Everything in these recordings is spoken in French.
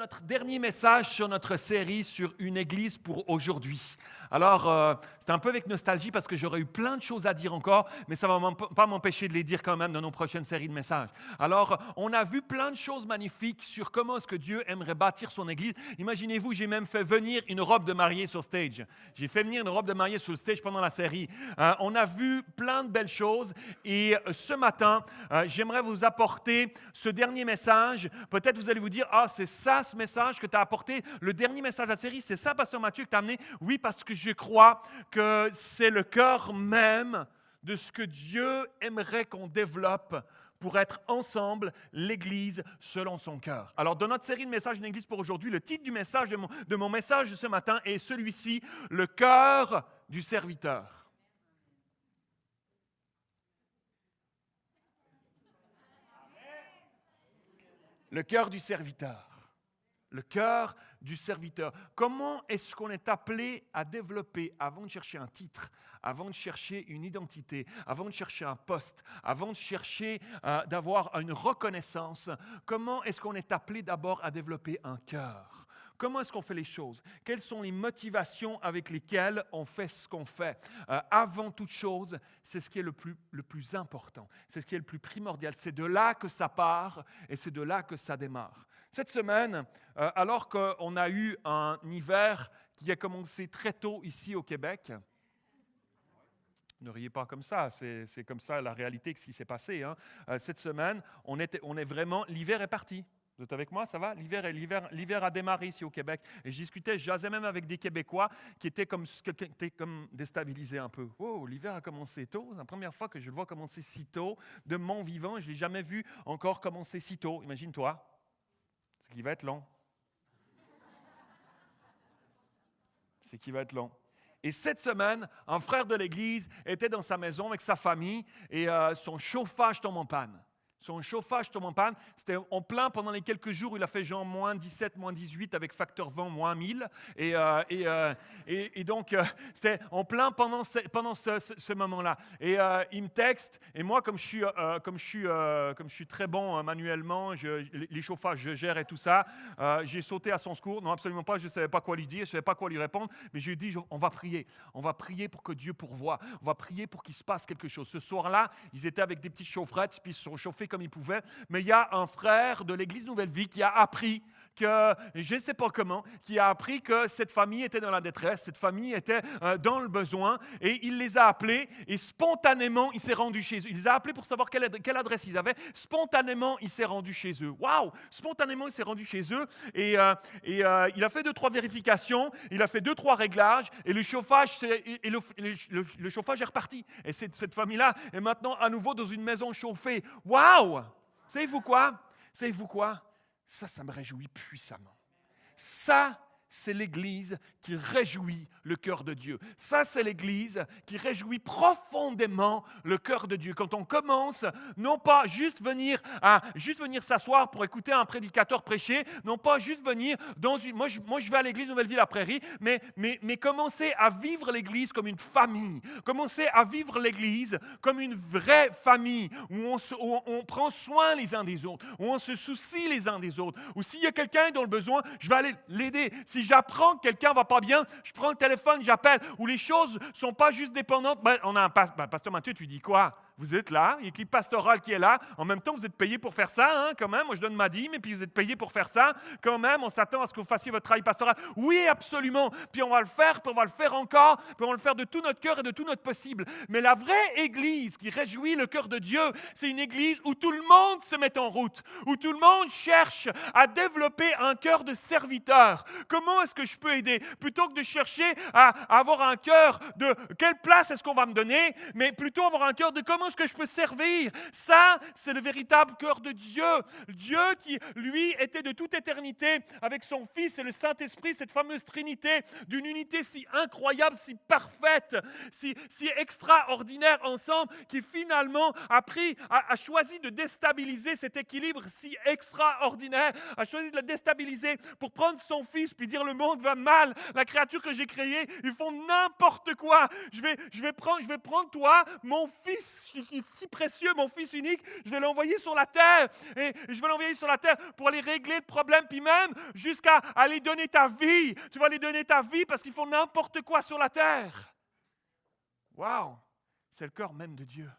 notre dernier message sur notre série sur une église pour aujourd'hui. Alors, c'est un peu avec nostalgie parce que j'aurais eu plein de choses à dire encore, mais ça ne va pas m'empêcher de les dire quand même dans nos prochaines séries de messages. Alors, on a vu plein de choses magnifiques sur comment est-ce que Dieu aimerait bâtir son église. Imaginez-vous, j'ai même fait venir une robe de mariée sur stage. J'ai fait venir une robe de mariée sur le stage pendant la série. On a vu plein de belles choses et ce matin, j'aimerais vous apporter ce dernier message. Peut-être vous allez vous dire, ah, c'est ça ce message que tu as apporté, le dernier message de la série, c'est ça, Pasteur Mathieu, que tu as amené? Oui, parce que je crois que c'est le cœur même de ce que Dieu aimerait qu'on développe pour être ensemble l'Église selon son cœur. Alors, dans notre série de messages d'une Église pour aujourd'hui, le titre du message de mon message de ce matin est celui-ci, le cœur du serviteur. Le cœur du serviteur. Le cœur du serviteur. Comment est-ce qu'on est appelé à développer, avant de chercher un titre, avant de chercher une identité, avant de chercher un poste, avant de chercher d'avoir une reconnaissance, comment est-ce qu'on est appelé d'abord à développer un cœur? Comment est-ce qu'on fait les choses? Quelles sont les motivations avec lesquelles on fait ce qu'on fait? Avant toute chose, c'est ce qui est le plus important. C'est ce qui est le plus primordial. C'est de là que ça part et c'est de là que ça démarre. Cette semaine, alors qu'on a eu un hiver qui a commencé très tôt ici au Québec, ne riez pas comme ça, c'est comme ça la réalité de ce qui s'est passé. Cette semaine, on est vraiment, l'hiver est parti. Vous êtes avec moi, ça va? L'hiver a démarré ici au Québec. Et je jasais même avec des Québécois qui étaient comme déstabilisés un peu. Oh, l'hiver a commencé tôt. C'est la première fois que je le vois commencer si tôt. De mon vivant, je ne l'ai jamais vu encore commencer si tôt. Imagine-toi. Ce qui va être long. C'est qui va être long. Et cette semaine, un frère de l'Église était dans sa maison avec sa famille et son chauffage tombe en panne. Son chauffage tombe en panne. C'était en plein pendant les quelques jours où il a fait genre moins 17, moins 18 avec facteur vent moins 1000. Et donc, c'était en plein pendant ce moment-là. Et il me texte. Et moi, comme je suis très bon manuellement, les chauffages, je gère et tout ça, j'ai sauté à son secours. Non, absolument pas. Je ne savais pas quoi lui dire. Je ne savais pas quoi lui répondre. Mais je lui ai dit, on va prier. On va prier pour que Dieu pourvoie. On va prier pour qu'il se passe quelque chose. Ce soir-là, ils étaient avec des petites chaufferettes, puis ils se sont chauffés comme il pouvait, mais il y a un frère de l'Église Nouvelle-Vie qui a appris que, je ne sais pas comment, qui a appris que cette famille était dans la détresse, cette famille était dans le besoin, et il les a appelés, et spontanément, il s'est rendu chez eux. Il les a appelés pour savoir quelle adresse ils avaient. Spontanément, il s'est rendu chez eux. Waouh! Spontanément, il s'est rendu chez eux, et il a fait 2-3 vérifications, il a fait 2-3 réglages, et le chauffage, le chauffage est reparti. Et cette famille-là est maintenant à nouveau dans une maison chauffée. Waouh! Savez-vous quoi? Ça me réjouit puissamment. Ça, c'est l'Église qui réjouit le cœur de Dieu. Ça, c'est l'Église qui réjouit profondément le cœur de Dieu. Quand on commence, non pas juste venir s'asseoir pour écouter un prédicateur prêcher, non pas juste venir dans une... Moi, je vais à l'Église Nouvelle-Vie-la-Prairie, mais commencer à vivre l'Église comme une famille. Commencer à vivre l'Église comme une vraie famille, où on prend soin les uns des autres, où on se soucie les uns des autres, où s'il y a quelqu'un dans le besoin, je vais aller l'aider. Si j'apprends que quelqu'un ne va pas bien, je prends le téléphone, j'appelle, où les choses ne sont pas juste dépendantes. On a un pasteur Mathieu, tu dis quoi? Vous êtes là, il y a l'équipe pastorale qui est là. En même temps, vous êtes payé pour faire ça, quand même. Moi, je donne ma dîme, et puis vous êtes payé pour faire ça. Quand même, on s'attend à ce que vous fassiez votre travail pastoral. Oui, absolument. Puis on va le faire, puis on va le faire encore, puis on va le faire de tout notre cœur et de tout notre possible. Mais la vraie Église qui réjouit le cœur de Dieu, c'est une Église où tout le monde se met en route, où tout le monde cherche à développer un cœur de serviteur. Comment est-ce que je peux aider? Plutôt que de chercher à avoir un cœur de quelle place est-ce qu'on va me donner, mais plutôt avoir un cœur de comment est-ce que je peux servir. Ça, c'est le véritable cœur de Dieu. Dieu qui, lui, était de toute éternité avec son Fils et le Saint-Esprit, cette fameuse Trinité, d'une unité si incroyable, si parfaite, si extraordinaire ensemble, qui finalement a choisi de déstabiliser cet équilibre si extraordinaire, a choisi de le déstabiliser pour prendre son Fils puis dire le monde va mal, la créature que j'ai créée, ils font n'importe quoi. Je vais prendre toi, mon Fils qui est si précieux, mon fils unique, je vais l'envoyer sur la terre. Et je vais l'envoyer sur la terre pour aller régler le problème, puis même jusqu'à aller donner ta vie. Tu vas aller donner ta vie parce qu'ils font n'importe quoi sur la terre. Waouh! C'est le cœur même de Dieu.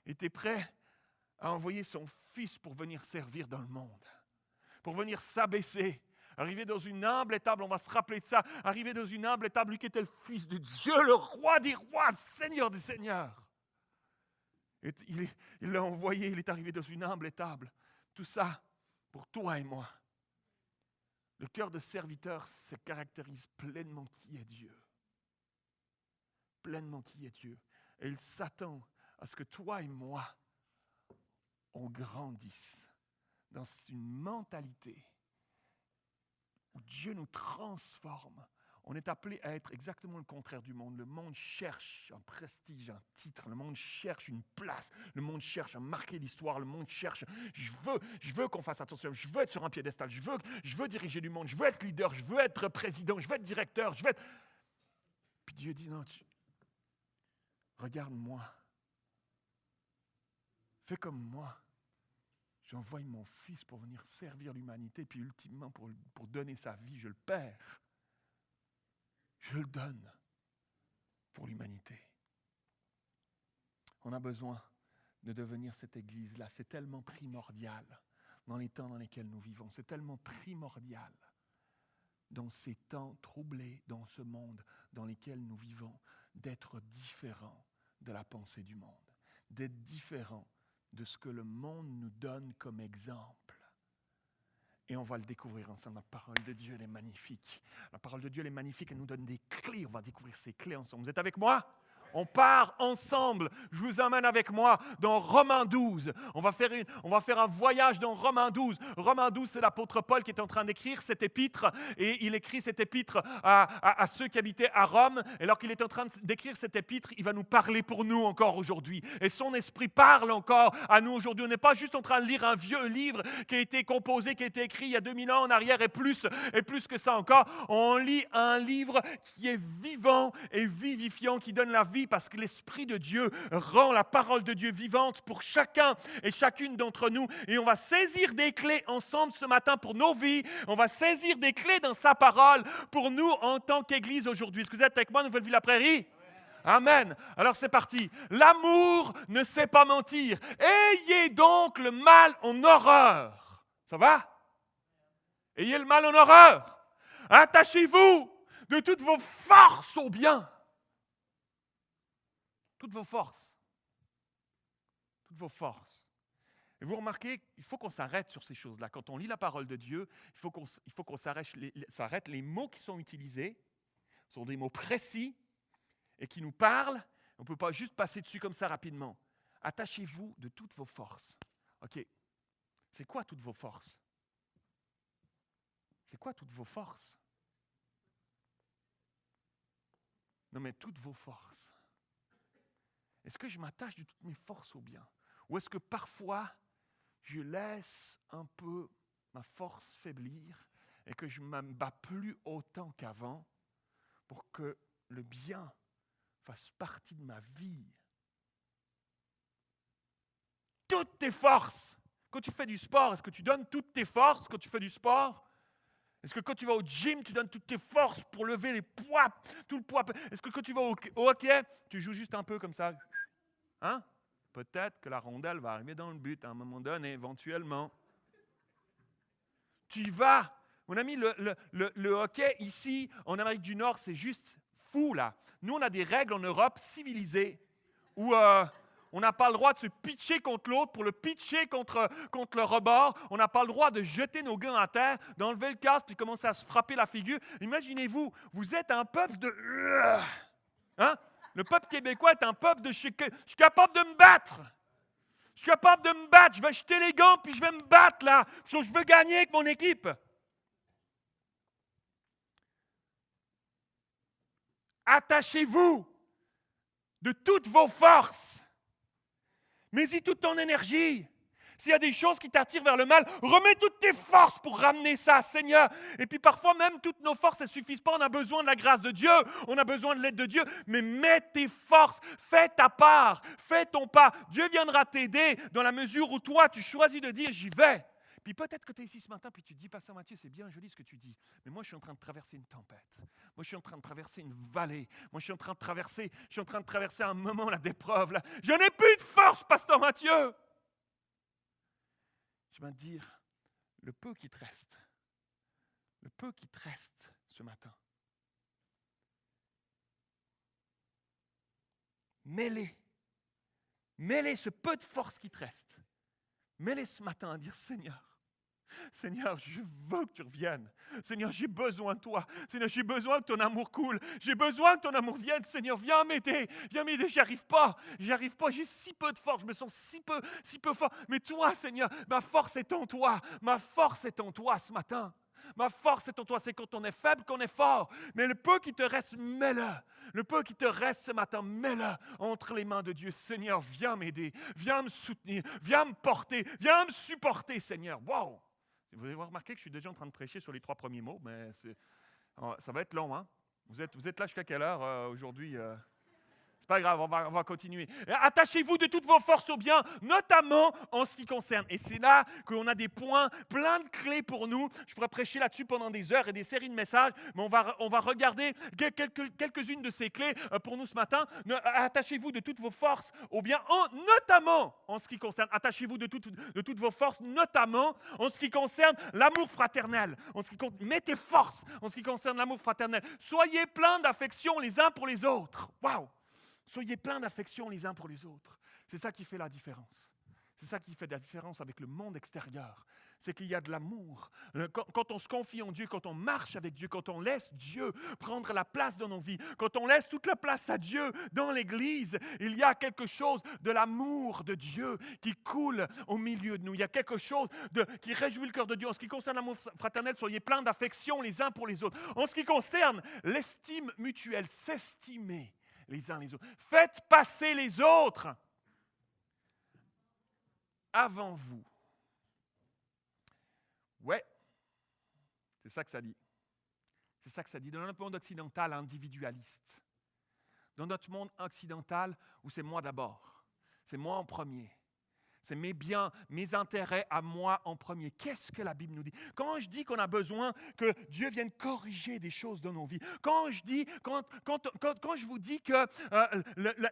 Il était prêt à envoyer son fils pour venir servir dans le monde, pour venir s'abaisser, arriver dans une humble table, on va se rappeler de ça, arriver dans une humble table, lui qui était le fils de Dieu, le roi des rois, le seigneur des seigneurs. Et il l'a envoyé, il est arrivé dans une humble table. Tout ça pour toi et moi. Le cœur de serviteur se caractérise pleinement qui est Dieu. Pleinement qui est Dieu. Et il s'attend à ce que toi et moi, on grandisse dans une mentalité où Dieu nous transforme. On est appelé à être exactement le contraire du monde. Le monde cherche un prestige, un titre. Le monde cherche une place. Le monde cherche à marquer l'histoire. Le monde cherche, je veux qu'on fasse attention. Je veux être sur un piédestal. Je veux diriger du monde. Je veux être leader. Je veux être président. Je veux être directeur. Puis Dieu dit, non, regarde-moi. Fais comme moi. J'envoie mon fils pour venir servir l'humanité, puis ultimement pour donner sa vie, je le perds. Je le donne pour l'humanité. On a besoin de devenir cette Église-là. C'est tellement primordial dans les temps dans lesquels nous vivons. C'est tellement primordial dans ces temps troublés, dans ce monde dans lequel nous vivons, d'être différents de la pensée du monde, d'être différents de ce que le monde nous donne comme exemple. Et on va le découvrir ensemble. La parole de Dieu, elle est magnifique. La parole de Dieu, elle est magnifique. Elle nous donne des clés. On va découvrir ces clés ensemble. Vous êtes avec moi? On part ensemble. Je vous emmène avec moi dans Romains 12. On va faire un voyage dans Romains 12. Romains 12, c'est l'apôtre Paul qui est en train d'écrire cette épître. Et il écrit cette épître à ceux qui habitaient à Rome. Et alors qu'il est en train d'écrire cette épître, il va nous parler pour nous encore aujourd'hui. Et son esprit parle encore à nous aujourd'hui. On n'est pas juste en train de lire un vieux livre qui a été composé, qui a été écrit il y a 2000 ans en arrière et plus que ça encore. On lit un livre qui est vivant et vivifiant, qui donne la vie, parce que l'Esprit de Dieu rend la parole de Dieu vivante pour chacun et chacune d'entre nous. Et on va saisir des clés ensemble ce matin pour nos vies. On va saisir des clés dans sa parole pour nous en tant qu'Église aujourd'hui. Est-ce que vous êtes avec moi, Nouvelle-Vie la Prairie? Amen. Alors c'est parti. L'amour ne sait pas mentir. Ayez donc le mal en horreur. Ça va? Ayez le mal en horreur. Attachez-vous de toutes vos forces au bien. Toutes vos forces. Toutes vos forces. Et vous remarquez, il faut qu'on s'arrête sur ces choses-là. Quand on lit la parole de Dieu, il faut qu'on s'arrête. Les mots qui sont utilisés sont des mots précis et qui nous parlent. On ne peut pas juste passer dessus comme ça rapidement. Attachez-vous de toutes vos forces. OK. C'est quoi toutes vos forces? C'est quoi toutes vos forces? Non, mais toutes vos forces. Est-ce que je m'attache de toutes mes forces au bien? Ou est-ce que parfois, je laisse un peu ma force faiblir et que je ne me bats plus autant qu'avant pour que le bien fasse partie de ma vie? Toutes tes forces! Quand tu fais du sport, est-ce que tu donnes toutes tes forces quand tu fais du sport? Est-ce que quand tu vas au gym, tu donnes toutes tes forces pour lever les poids, tout le poids? Est-ce que quand tu vas au hockey, tu joues juste un peu comme ça? Hein? Peut-être que la rondelle va arriver dans le but à un moment donné, éventuellement. Tu vas. Mon ami, le hockey ici, en Amérique du Nord, c'est juste fou, là. Nous, on a des règles en Europe civilisées où on n'a pas le droit de se pitcher contre l'autre pour le pitcher contre le rebord. On n'a pas le droit de jeter nos gants à terre, d'enlever le casque puis commencer à se frapper la figure. Imaginez-vous, vous êtes un peuple de... Hein? Le peuple québécois est un peuple de... Je suis capable de me battre. Je suis capable de me battre. Je vais jeter les gants puis je vais me battre là. Parce que je veux gagner avec mon équipe. Attachez-vous de toutes vos forces. Mets-y toute ton énergie. S'il y a des choses qui t'attirent vers le mal, remets toutes tes forces pour ramener ça, Seigneur. Et puis parfois même, toutes nos forces, elles ne suffisent pas. On a besoin de la grâce de Dieu, on a besoin de l'aide de Dieu. Mais mets tes forces, fais ta part, fais ton pas. Dieu viendra t'aider dans la mesure où toi, tu choisis de dire, j'y vais. Puis peut-être que tu es ici ce matin, puis tu te dis, Pasteur Mathieu, c'est bien joli ce que tu dis, mais moi je suis en train de traverser une tempête. Moi je suis en train de traverser une vallée. Moi je suis en train de traverser un moment là, d'épreuve. Là. Je n'ai plus de force, Pasteur Mathieu. Je vais te dire, le peu qui te reste ce matin, mets-les ce peu de force qui te reste, mets-les ce matin à dire, Seigneur, je veux que tu reviennes. Seigneur, j'ai besoin de toi. Seigneur, j'ai besoin que ton amour coule. J'ai besoin que ton amour vienne. Seigneur, viens m'aider. J'y arrive pas. J'ai si peu de force. Je me sens si peu fort. Mais toi, Seigneur, ma force est en toi. Ma force est en toi ce matin. Ma force est en toi. C'est quand on est faible qu'on est fort. Mais le peu qui te reste, mets-le. Le peu qui te reste ce matin, mets-le entre les mains de Dieu. Seigneur, viens m'aider. Viens me soutenir. Viens me porter. Viens me supporter, Seigneur. Wow! Vous avez remarqué que je suis déjà en train de prêcher sur les 3 premiers mots, mais ça va être long. Hein? Vous êtes là jusqu'à quelle heure aujourd'hui? C'est pas grave, on va continuer. Attachez-vous de toutes vos forces au bien, notamment en ce qui concerne. Et c'est là qu'on a des points, plein de clés pour nous. Je pourrais prêcher là-dessus pendant des heures et des séries de messages, mais on va regarder quelques-unes de ces clés pour nous ce matin. Attachez-vous de toutes vos forces au bien, notamment en ce qui concerne. Attachez-vous de toutes vos forces, notamment en ce qui concerne l'amour fraternel. Mets tes forces en ce qui concerne l'amour fraternel. Soyez pleins d'affection les uns pour les autres. Waouh! Soyez pleins d'affection les uns pour les autres. C'est ça qui fait la différence. C'est ça qui fait la différence avec le monde extérieur. C'est qu'il y a de l'amour. Quand on se confie en Dieu, quand on marche avec Dieu, quand on laisse Dieu prendre la place dans nos vies, quand on laisse toute la place à Dieu dans l'Église, il y a quelque chose de l'amour de Dieu qui coule au milieu de nous. Il y a quelque chose qui réjouit le cœur de Dieu. En ce qui concerne l'amour fraternel, soyez pleins d'affection les uns pour les autres. En ce qui concerne l'estime mutuelle, s'estimer les uns les autres. Faites passer les autres avant vous. Ouais, c'est ça que ça dit. C'est ça que ça dit. Dans notre monde occidental individualiste, dans notre monde occidental où c'est moi d'abord, c'est moi en premier. C'est mes biens, mes intérêts à moi en premier. Qu'est-ce que la Bible nous dit? Quand je dis qu'on a besoin que Dieu vienne corriger des choses dans nos vies, quand je vous dis que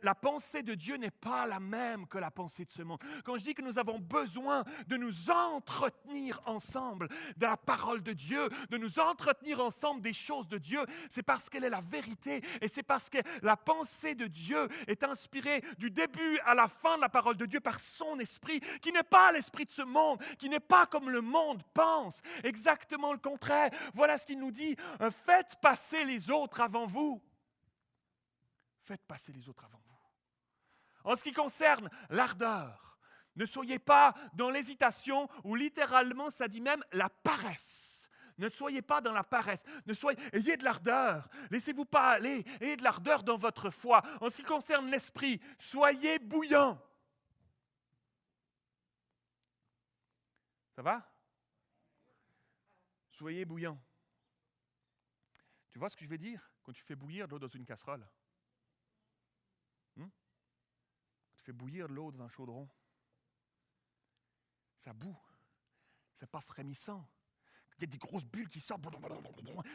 la pensée de Dieu n'est pas la même que la pensée de ce monde, quand je dis que nous avons besoin de nous entretenir ensemble de la parole de Dieu, de nous entretenir ensemble des choses de Dieu, c'est parce qu'elle est la vérité et c'est parce que la pensée de Dieu est inspirée du début à la fin de la parole de Dieu par son esprit, qui n'est pas l'esprit de ce monde, qui n'est pas comme le monde pense, exactement le contraire. Voilà ce qu'il nous dit, faites passer les autres avant vous. Faites passer les autres avant vous. En ce qui concerne l'ardeur, ne soyez pas dans l'hésitation ou littéralement ça dit même la paresse. Ne soyez pas dans la paresse. Ayez de l'ardeur. Laissez-vous pas aller. Ayez de l'ardeur dans votre foi. En ce qui concerne l'esprit, soyez bouillants. Ça va? Soyez bouillants. Tu vois ce que je veux dire quand tu fais bouillir de l'eau dans une casserole? Tu fais bouillir de l'eau dans un chaudron. Ça bout. C'est pas frémissant. Il y a des grosses bulles qui sortent.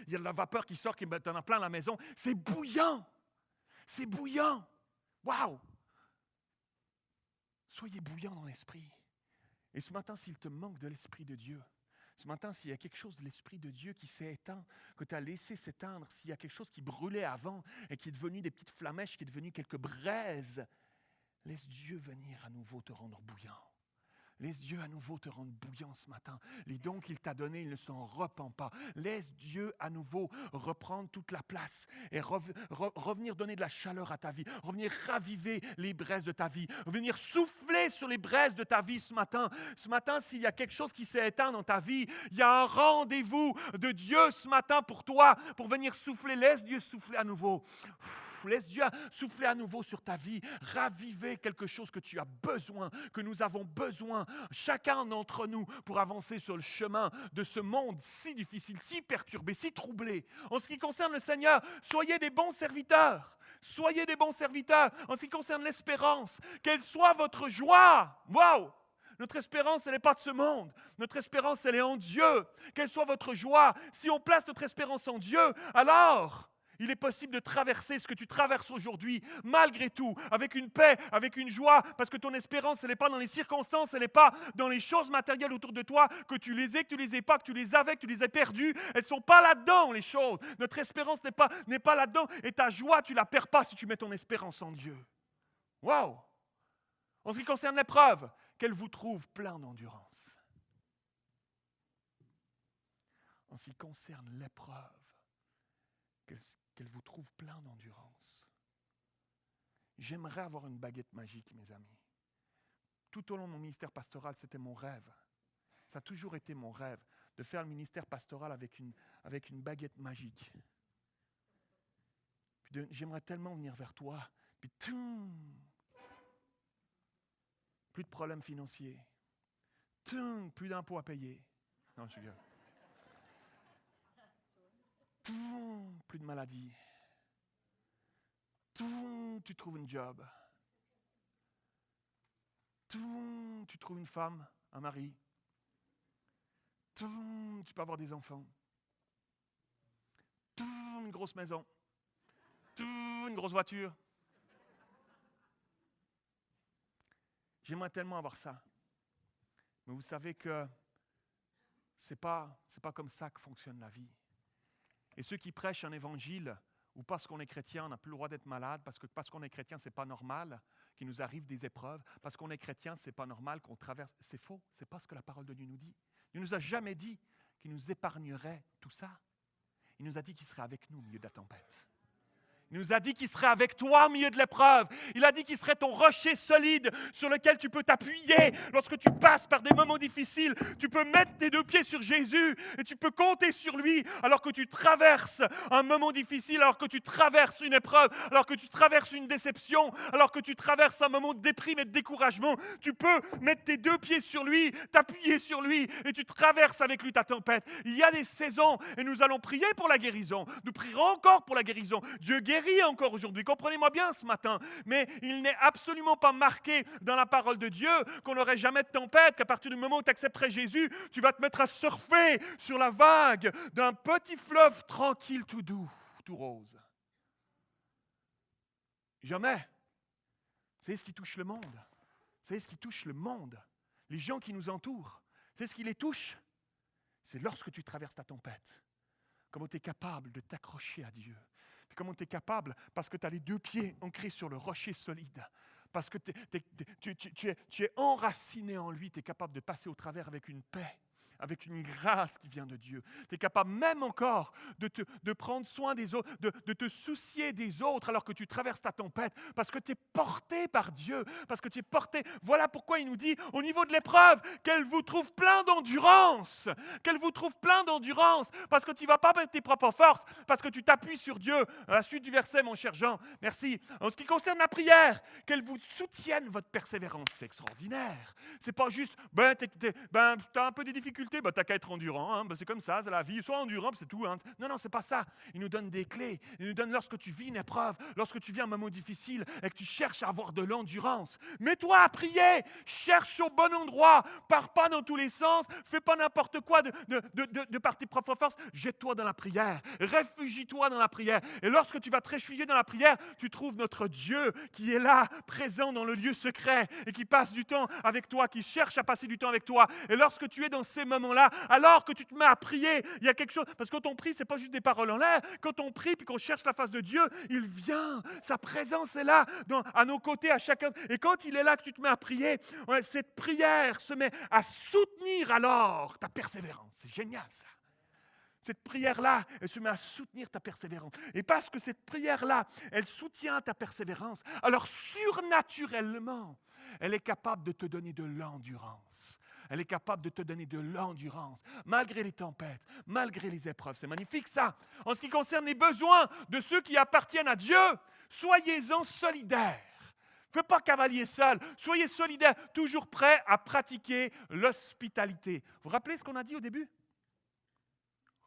Il y a de la vapeur qui sort, qui t'en a plein la maison. C'est bouillant. C'est bouillant. Waouh! Soyez bouillants dans l'esprit. Et ce matin, s'il te manque de l'Esprit de Dieu, ce matin, s'il y a quelque chose de l'Esprit de Dieu qui s'est éteint, que tu as laissé s'éteindre, s'il y a quelque chose qui brûlait avant et qui est devenu des petites flamèches, qui est devenu quelques braises, laisse Dieu venir à nouveau te rendre bouillant. Laisse Dieu à nouveau te rendre bouillant ce matin. Les dons qu'il t'a donnés, il ne s'en repent pas. Laisse Dieu à nouveau reprendre toute la place et revenir donner de la chaleur à ta vie, revenir raviver les braises de ta vie, revenir souffler sur les braises de ta vie ce matin. Ce matin, s'il y a quelque chose qui s'est éteint dans ta vie, il y a un rendez-vous de Dieu ce matin pour toi, pour venir souffler. Laisse Dieu souffler à nouveau. Laisse Dieu souffler à nouveau sur ta vie, raviver quelque chose que tu as besoin, que nous avons besoin, chacun d'entre nous, pour avancer sur le chemin de ce monde si difficile, si perturbé, si troublé. En ce qui concerne le Seigneur, soyez des bons serviteurs. Soyez des bons serviteurs. En ce qui concerne l'espérance, quelle soit votre joie. Waouh! Notre espérance, elle n'est pas de ce monde. Notre espérance, elle est en Dieu. Quelle soit votre joie. Si on place notre espérance en Dieu, alors il est possible de traverser ce que tu traverses aujourd'hui, malgré tout, avec une paix, avec une joie, parce que ton espérance, elle n'est pas dans les circonstances, elle n'est pas dans les choses matérielles autour de toi, que tu les aies, que tu les aies pas, que tu les avais, que tu les aies perdues. Elles ne sont pas là-dedans, les choses. Notre espérance n'est pas là-dedans. Et ta joie, tu ne la perds pas si tu mets ton espérance en Dieu. Waouh! En ce qui concerne l'épreuve, qu'elle vous trouve plein d'endurance. En ce qui concerne l'épreuve, qu'elle vous trouve plein d'endurance. J'aimerais avoir une baguette magique, mes amis. Tout au long de mon ministère pastoral, c'était mon rêve. Ça a toujours été mon rêve, de faire le ministère pastoral avec une baguette magique. J'aimerais tellement venir vers toi, puis plus de problèmes financiers, plus d'impôts à payer. Non, je rigole. Plus de maladies. Tu trouves un job. Tu trouves une femme, un mari. Tu peux avoir des enfants. Une grosse maison. Une grosse voiture. J'aimerais tellement avoir ça. Mais vous savez que c'est pas comme ça que fonctionne la vie. Et ceux qui prêchent un évangile, ou parce qu'on est chrétien, on n'a plus le droit d'être malade, parce qu'on est chrétien, c'est pas normal qu'il nous arrive des épreuves, parce qu'on est chrétien, c'est pas normal qu'on traverse. C'est faux, c'est pas ce que la parole de Dieu nous dit. Il ne nous a jamais dit qu'il nous épargnerait tout ça. Il nous a dit qu'il serait avec nous au milieu de la tempête. Il nous a dit qu'il serait avec toi au milieu de l'épreuve. Il a dit qu'il serait ton rocher solide sur lequel tu peux t'appuyer lorsque tu passes par des moments difficiles. Tu peux mettre tes deux pieds sur Jésus et tu peux compter sur lui alors que tu traverses un moment difficile, alors que tu traverses une épreuve, alors que tu traverses une déception, alors que tu traverses un moment de déprime et de découragement. Tu peux mettre tes deux pieds sur lui, t'appuyer sur lui et tu traverses avec lui ta tempête. Il y a des saisons et nous allons prier pour la guérison. Nous prierons encore pour la guérison. Dieu guérit encore aujourd'hui, comprenez-moi bien ce matin, mais il n'est absolument pas marqué dans la parole de Dieu qu'on n'aurait jamais de tempête, qu'à partir du moment où tu accepterais Jésus, tu vas te mettre à surfer sur la vague d'un petit fleuve tranquille, tout doux, tout rose. Jamais. Vous savez ce qui touche le monde? Vous savez ce qui touche le monde? Les gens qui nous entourent, c'est ce qui les touche? C'est lorsque tu traverses ta tempête, comment tu es capable de t'accrocher à Dieu. Puis comment tu es capable, parce que tu as les deux pieds ancrés sur le rocher solide, parce que tu es enraciné en lui, tu es capable de passer au travers avec une paix, avec une grâce qui vient de Dieu. Tu es capable même encore de prendre soin des autres, de te soucier des autres alors que tu traverses ta tempête, parce que tu es porté par Dieu, parce que tu es porté. Voilà pourquoi il nous dit, au niveau de l'épreuve, qu'elle vous trouve plein d'endurance, qu'elle vous trouve plein d'endurance, parce que tu ne vas pas mettre tes propres forces, parce que tu t'appuies sur Dieu. À la suite du verset, mon cher Jean, merci. En ce qui concerne la prière, qu'elle vous soutienne votre persévérance, c'est extraordinaire. C'est pas juste, tu as un peu des difficultés, tu n'as qu'à être endurant, hein, c'est comme ça, c'est la vie, sois endurant, c'est tout. Hein. Non, c'est pas ça. Il nous donne des clés. Il nous donne lorsque tu vis une épreuve, lorsque tu vis un moment difficile et que tu cherches à avoir de l'endurance. Mets-toi à prier, cherche au bon endroit, pars pas dans tous les sens, fais pas n'importe quoi de par tes propres forces, jette-toi dans la prière, réfugie-toi dans la prière. Et lorsque tu vas te réfugier dans la prière, tu trouves notre Dieu qui est là, présent dans le lieu secret et qui passe du temps avec toi, qui cherche à passer du temps avec toi. Et lorsque tu es dans ces moments-là, alors que tu te mets à prier, il y a quelque chose, parce que quand on prie, c'est pas juste des paroles en l'air. Quand on prie puis qu'on cherche la face de Dieu, il vient, sa présence est là, à nos côtés, à chacun. Et quand il est là, que tu te mets à prier, cette prière se met à soutenir alors ta persévérance. C'est génial ça. Cette prière-là, elle se met à soutenir ta persévérance. Et parce que cette prière-là, elle soutient ta persévérance, alors surnaturellement, elle est capable de te donner de l'endurance. Elle est capable de te donner de l'endurance, malgré les tempêtes, malgré les épreuves. C'est magnifique ça. En ce qui concerne les besoins de ceux qui appartiennent à Dieu, soyez-en solidaires. Ne faites pas cavalier seul. Soyez solidaires, toujours prêts à pratiquer l'hospitalité. Vous vous rappelez ce qu'on a dit au début?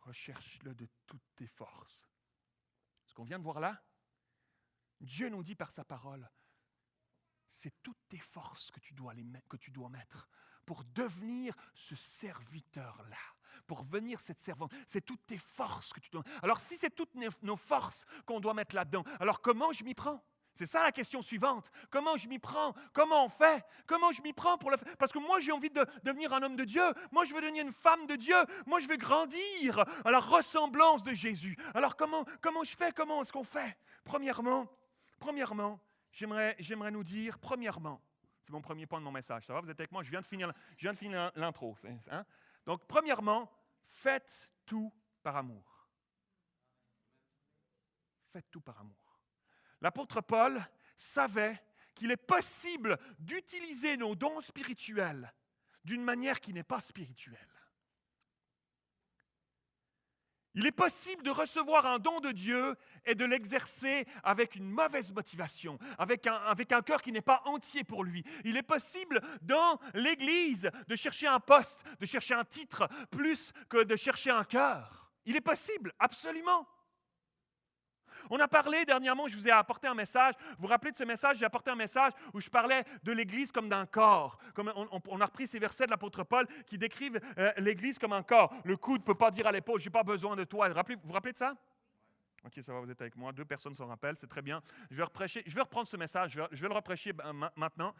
Recherche-le de toutes tes forces. Ce qu'on vient de voir là, Dieu nous dit par sa parole, c'est toutes tes forces que tu dois mettre pour devenir ce serviteur-là, pour venir cette servante. C'est toutes tes forces que tu dois. Alors si c'est toutes nos forces qu'on doit mettre là-dedans, alors comment je m'y prends? C'est ça la question suivante. Comment je m'y prends? Comment on fait? Comment je m'y prends pour le faire? Parce que moi, j'ai envie de devenir un homme de Dieu. Moi, je veux devenir une femme de Dieu. Moi, je veux grandir à la ressemblance de Jésus. Alors, comment je fais? Comment est-ce qu'on fait? Premièrement, j'aimerais nous dire, c'est mon premier point de mon message. Ça va? Vous êtes avec moi? Je viens de finir l'intro. Hein? Donc, premièrement, faites tout par amour. Faites tout par amour. L'apôtre Paul savait qu'il est possible d'utiliser nos dons spirituels d'une manière qui n'est pas spirituelle. Il est possible de recevoir un don de Dieu et de l'exercer avec une mauvaise motivation, avec un cœur qui n'est pas entier pour lui. Il est possible dans l'Église de chercher un poste, de chercher un titre, plus que de chercher un cœur. Il est possible, absolument. On a parlé dernièrement, je vous ai apporté un message. Vous vous rappelez de ce message? J'ai apporté un message où je parlais de l'Église comme d'un corps. Comme on a repris ces versets de l'apôtre Paul qui décrivent l'Église comme un corps. Le coude ne peut pas dire à l'épaule, je n'ai pas besoin de toi. Vous vous rappelez de ça? Ok, ça va, vous êtes avec moi. 2 personnes s'en rappellent, c'est très bien. Je vais reprendre ce message, je vais le reprêcher maintenant.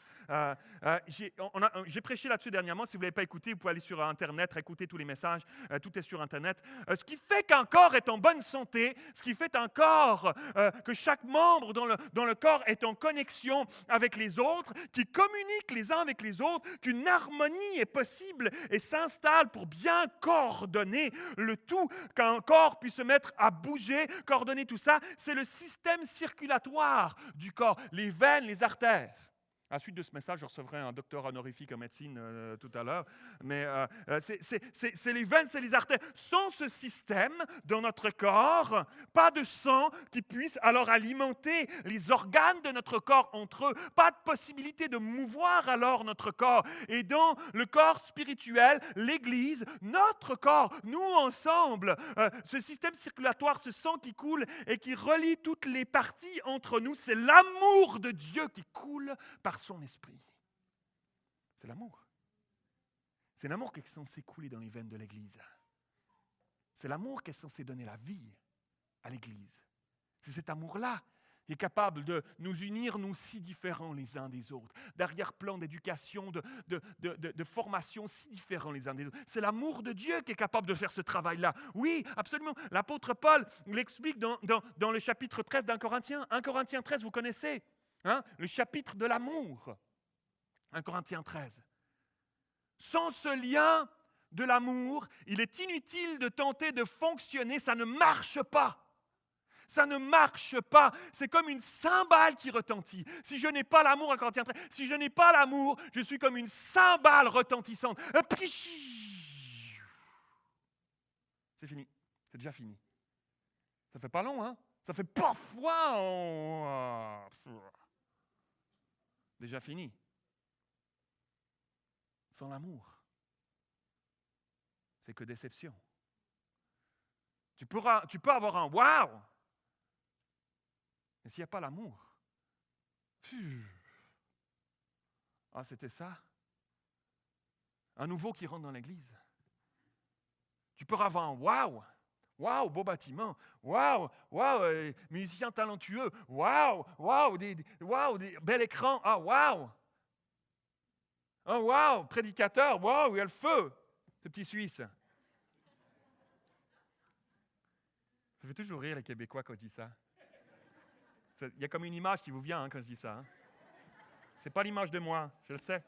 J'ai prêché là-dessus dernièrement. Si vous ne l'avez pas écouté, vous pouvez aller sur Internet, écouter tous les messages. Tout est sur Internet. Ce qui fait qu'un corps est en bonne santé, ce qui fait un corps, que chaque membre dans le corps est en connexion avec les autres, qui communiquent les uns avec les autres, qu'une harmonie est possible et s'installe pour bien coordonner le tout, qu'un corps puisse se mettre à bouger, coordonner tout ça, c'est le système circulatoire du corps, les veines, les artères. À la suite de ce message, je recevrai un doctorat honorifique en médecine tout à l'heure. Mais c'est les veines, c'est les artères. Sans ce système dans notre corps, pas de sang qui puisse alors alimenter les organes de notre corps entre eux. Pas de possibilité de mouvoir alors notre corps. Et dans le corps spirituel, l'Église, notre corps, nous ensemble, ce système circulatoire, ce sang qui coule et qui relie toutes les parties entre nous, c'est l'amour de Dieu qui coule par son esprit. C'est l'amour. C'est l'amour qui est censé couler dans les veines de l'Église. C'est l'amour qui est censé donner la vie à l'Église. C'est cet amour-là qui est capable de nous unir, nous si différents les uns des autres, d'arrière-plan d'éducation, de formation si différents les uns des autres. C'est l'amour de Dieu qui est capable de faire ce travail-là. Oui, absolument. L'apôtre Paul l'explique dans le chapitre 13 d'Un Corinthiens. 1 Corinthiens 13, vous connaissez? Le chapitre de l'amour. 1 Corinthiens 13. Sans ce lien de l'amour, il est inutile de tenter de fonctionner, ça ne marche pas. Ça ne marche pas. C'est comme une cymbale qui retentit. Si je n'ai pas l'amour, 1 Corinthiens 13, si je n'ai pas l'amour, je suis comme une cymbale retentissante. C'est fini. C'est déjà fini. Ça fait pas long, hein? Ça fait parfois... Déjà fini. Sans l'amour, c'est que déception. Tu peux avoir un wow, mais s'il n'y a pas l'amour, c'était ça. Un nouveau qui rentre dans l'église. Tu peux avoir un wow. Waouh, beau bâtiment. Waouh, musicien talentueux. Waouh, des bel écran. Ah, waouh. Oh, waouh, prédicateur. Waouh, il y a le feu. Ce petit Suisse. Ça fait toujours rire les Québécois quand je dis ça. Il y a comme une image qui vous vient quand je dis ça. Ce n'est pas l'image de moi, je le sais.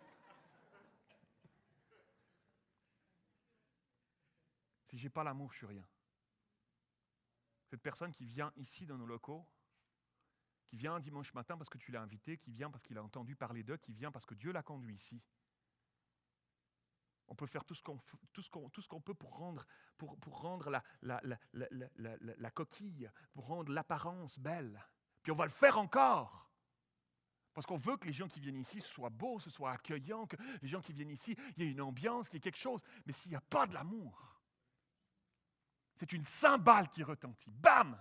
Si je n'ai pas l'amour, je ne suis rien. Cette personne qui vient ici dans nos locaux, qui vient un dimanche matin parce que tu l'as invité, qui vient parce qu'il a entendu parler d'eux, qui vient parce que Dieu l'a conduit ici. On peut faire tout ce qu'on peut pour rendre la coquille, pour rendre l'apparence belle. Puis on va le faire encore. Parce qu'on veut que les gens qui viennent ici soient beaux, ce soit accueillant, que les gens qui viennent ici, il y ait une ambiance, qu'il y ait quelque chose. Mais s'il n'y a pas de l'amour, c'est une cymbale qui retentit. Bam!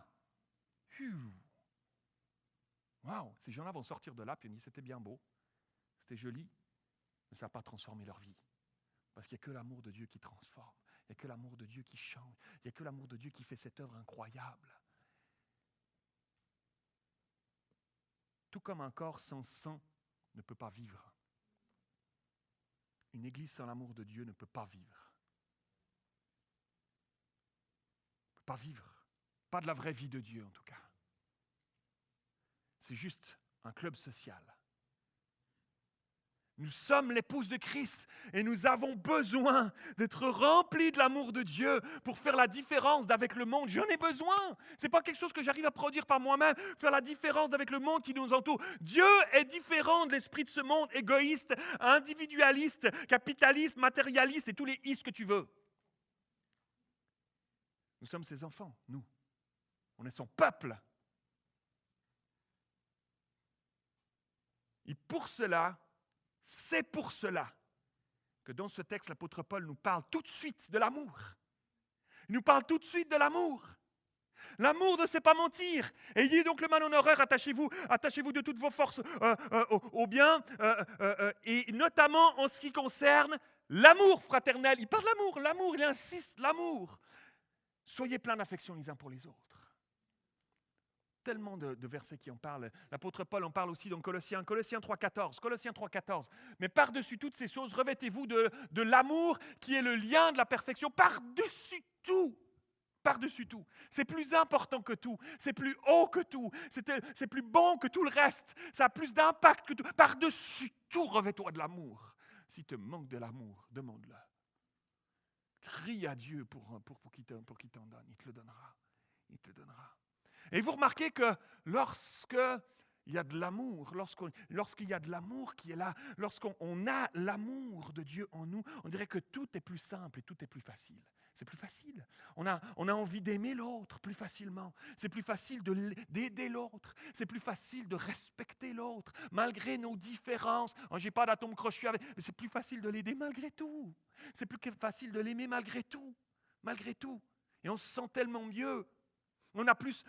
Waouh! Ces gens-là vont sortir de là, puis ils disent, c'était bien beau, c'était joli, mais ça n'a pas transformé leur vie. Parce qu'il n'y a que l'amour de Dieu qui transforme. Il n'y a que l'amour de Dieu qui change. Il n'y a que l'amour de Dieu qui fait cette œuvre incroyable. Tout comme un corps sans sang ne peut pas vivre. Une église sans l'amour de Dieu ne peut pas vivre. Ne peut pas vivre. Pas de la vraie vie de Dieu en tout cas. C'est juste un club social. Nous sommes l'épouse de Christ et nous avons besoin d'être remplis de l'amour de Dieu pour faire la différence avec le monde. J'en ai besoin. Ce n'est pas quelque chose que j'arrive à produire par moi-même. Faire la différence avec le monde qui nous entoure. Dieu est différent de l'esprit de ce monde, égoïste, individualiste, capitaliste, matérialiste et tous les is que tu veux. Nous sommes ses enfants, nous. On est son peuple. Et pour cela, c'est pour cela que dans ce texte, l'apôtre Paul nous parle tout de suite de l'amour. Il nous parle tout de suite de l'amour. L'amour ne sait pas mentir. Ayez donc le mal en horreur, attachez-vous de toutes vos forces au bien, et notamment en ce qui concerne l'amour fraternel. Il parle de l'amour, il insiste, l'amour. Soyez pleins d'affection les uns pour les autres. Tellement de versets qui en parlent. L'apôtre Paul en parle aussi dans Colossiens 3,14. Mais par-dessus toutes ces choses, revêtez-vous de l'amour qui est le lien de la perfection. Par-dessus tout. Par-dessus tout. C'est plus important que tout. C'est plus haut que tout. C'est plus bon que tout le reste. Ça a plus d'impact que tout. Par-dessus tout, revêt-toi de l'amour. Si tu manques de l'amour, demande-le. Crie à Dieu pour qu'il t'en donne. Il te le donnera. Il te le donnera. Et vous remarquez que lorsqu'il y a de l'amour, lorsqu'il y a de l'amour qui est là, lorsqu'on a l'amour de Dieu en nous, on dirait que tout est plus simple et tout est plus facile. C'est plus facile. On a envie d'aimer l'autre plus facilement. C'est plus facile d'aider l'autre. C'est plus facile de respecter l'autre, malgré nos différences. Je n'ai pas d'atome crochu avec, mais c'est plus facile de l'aider malgré tout. C'est plus facile de l'aimer malgré tout. Malgré tout. Et on se sent tellement mieux. On n'a plus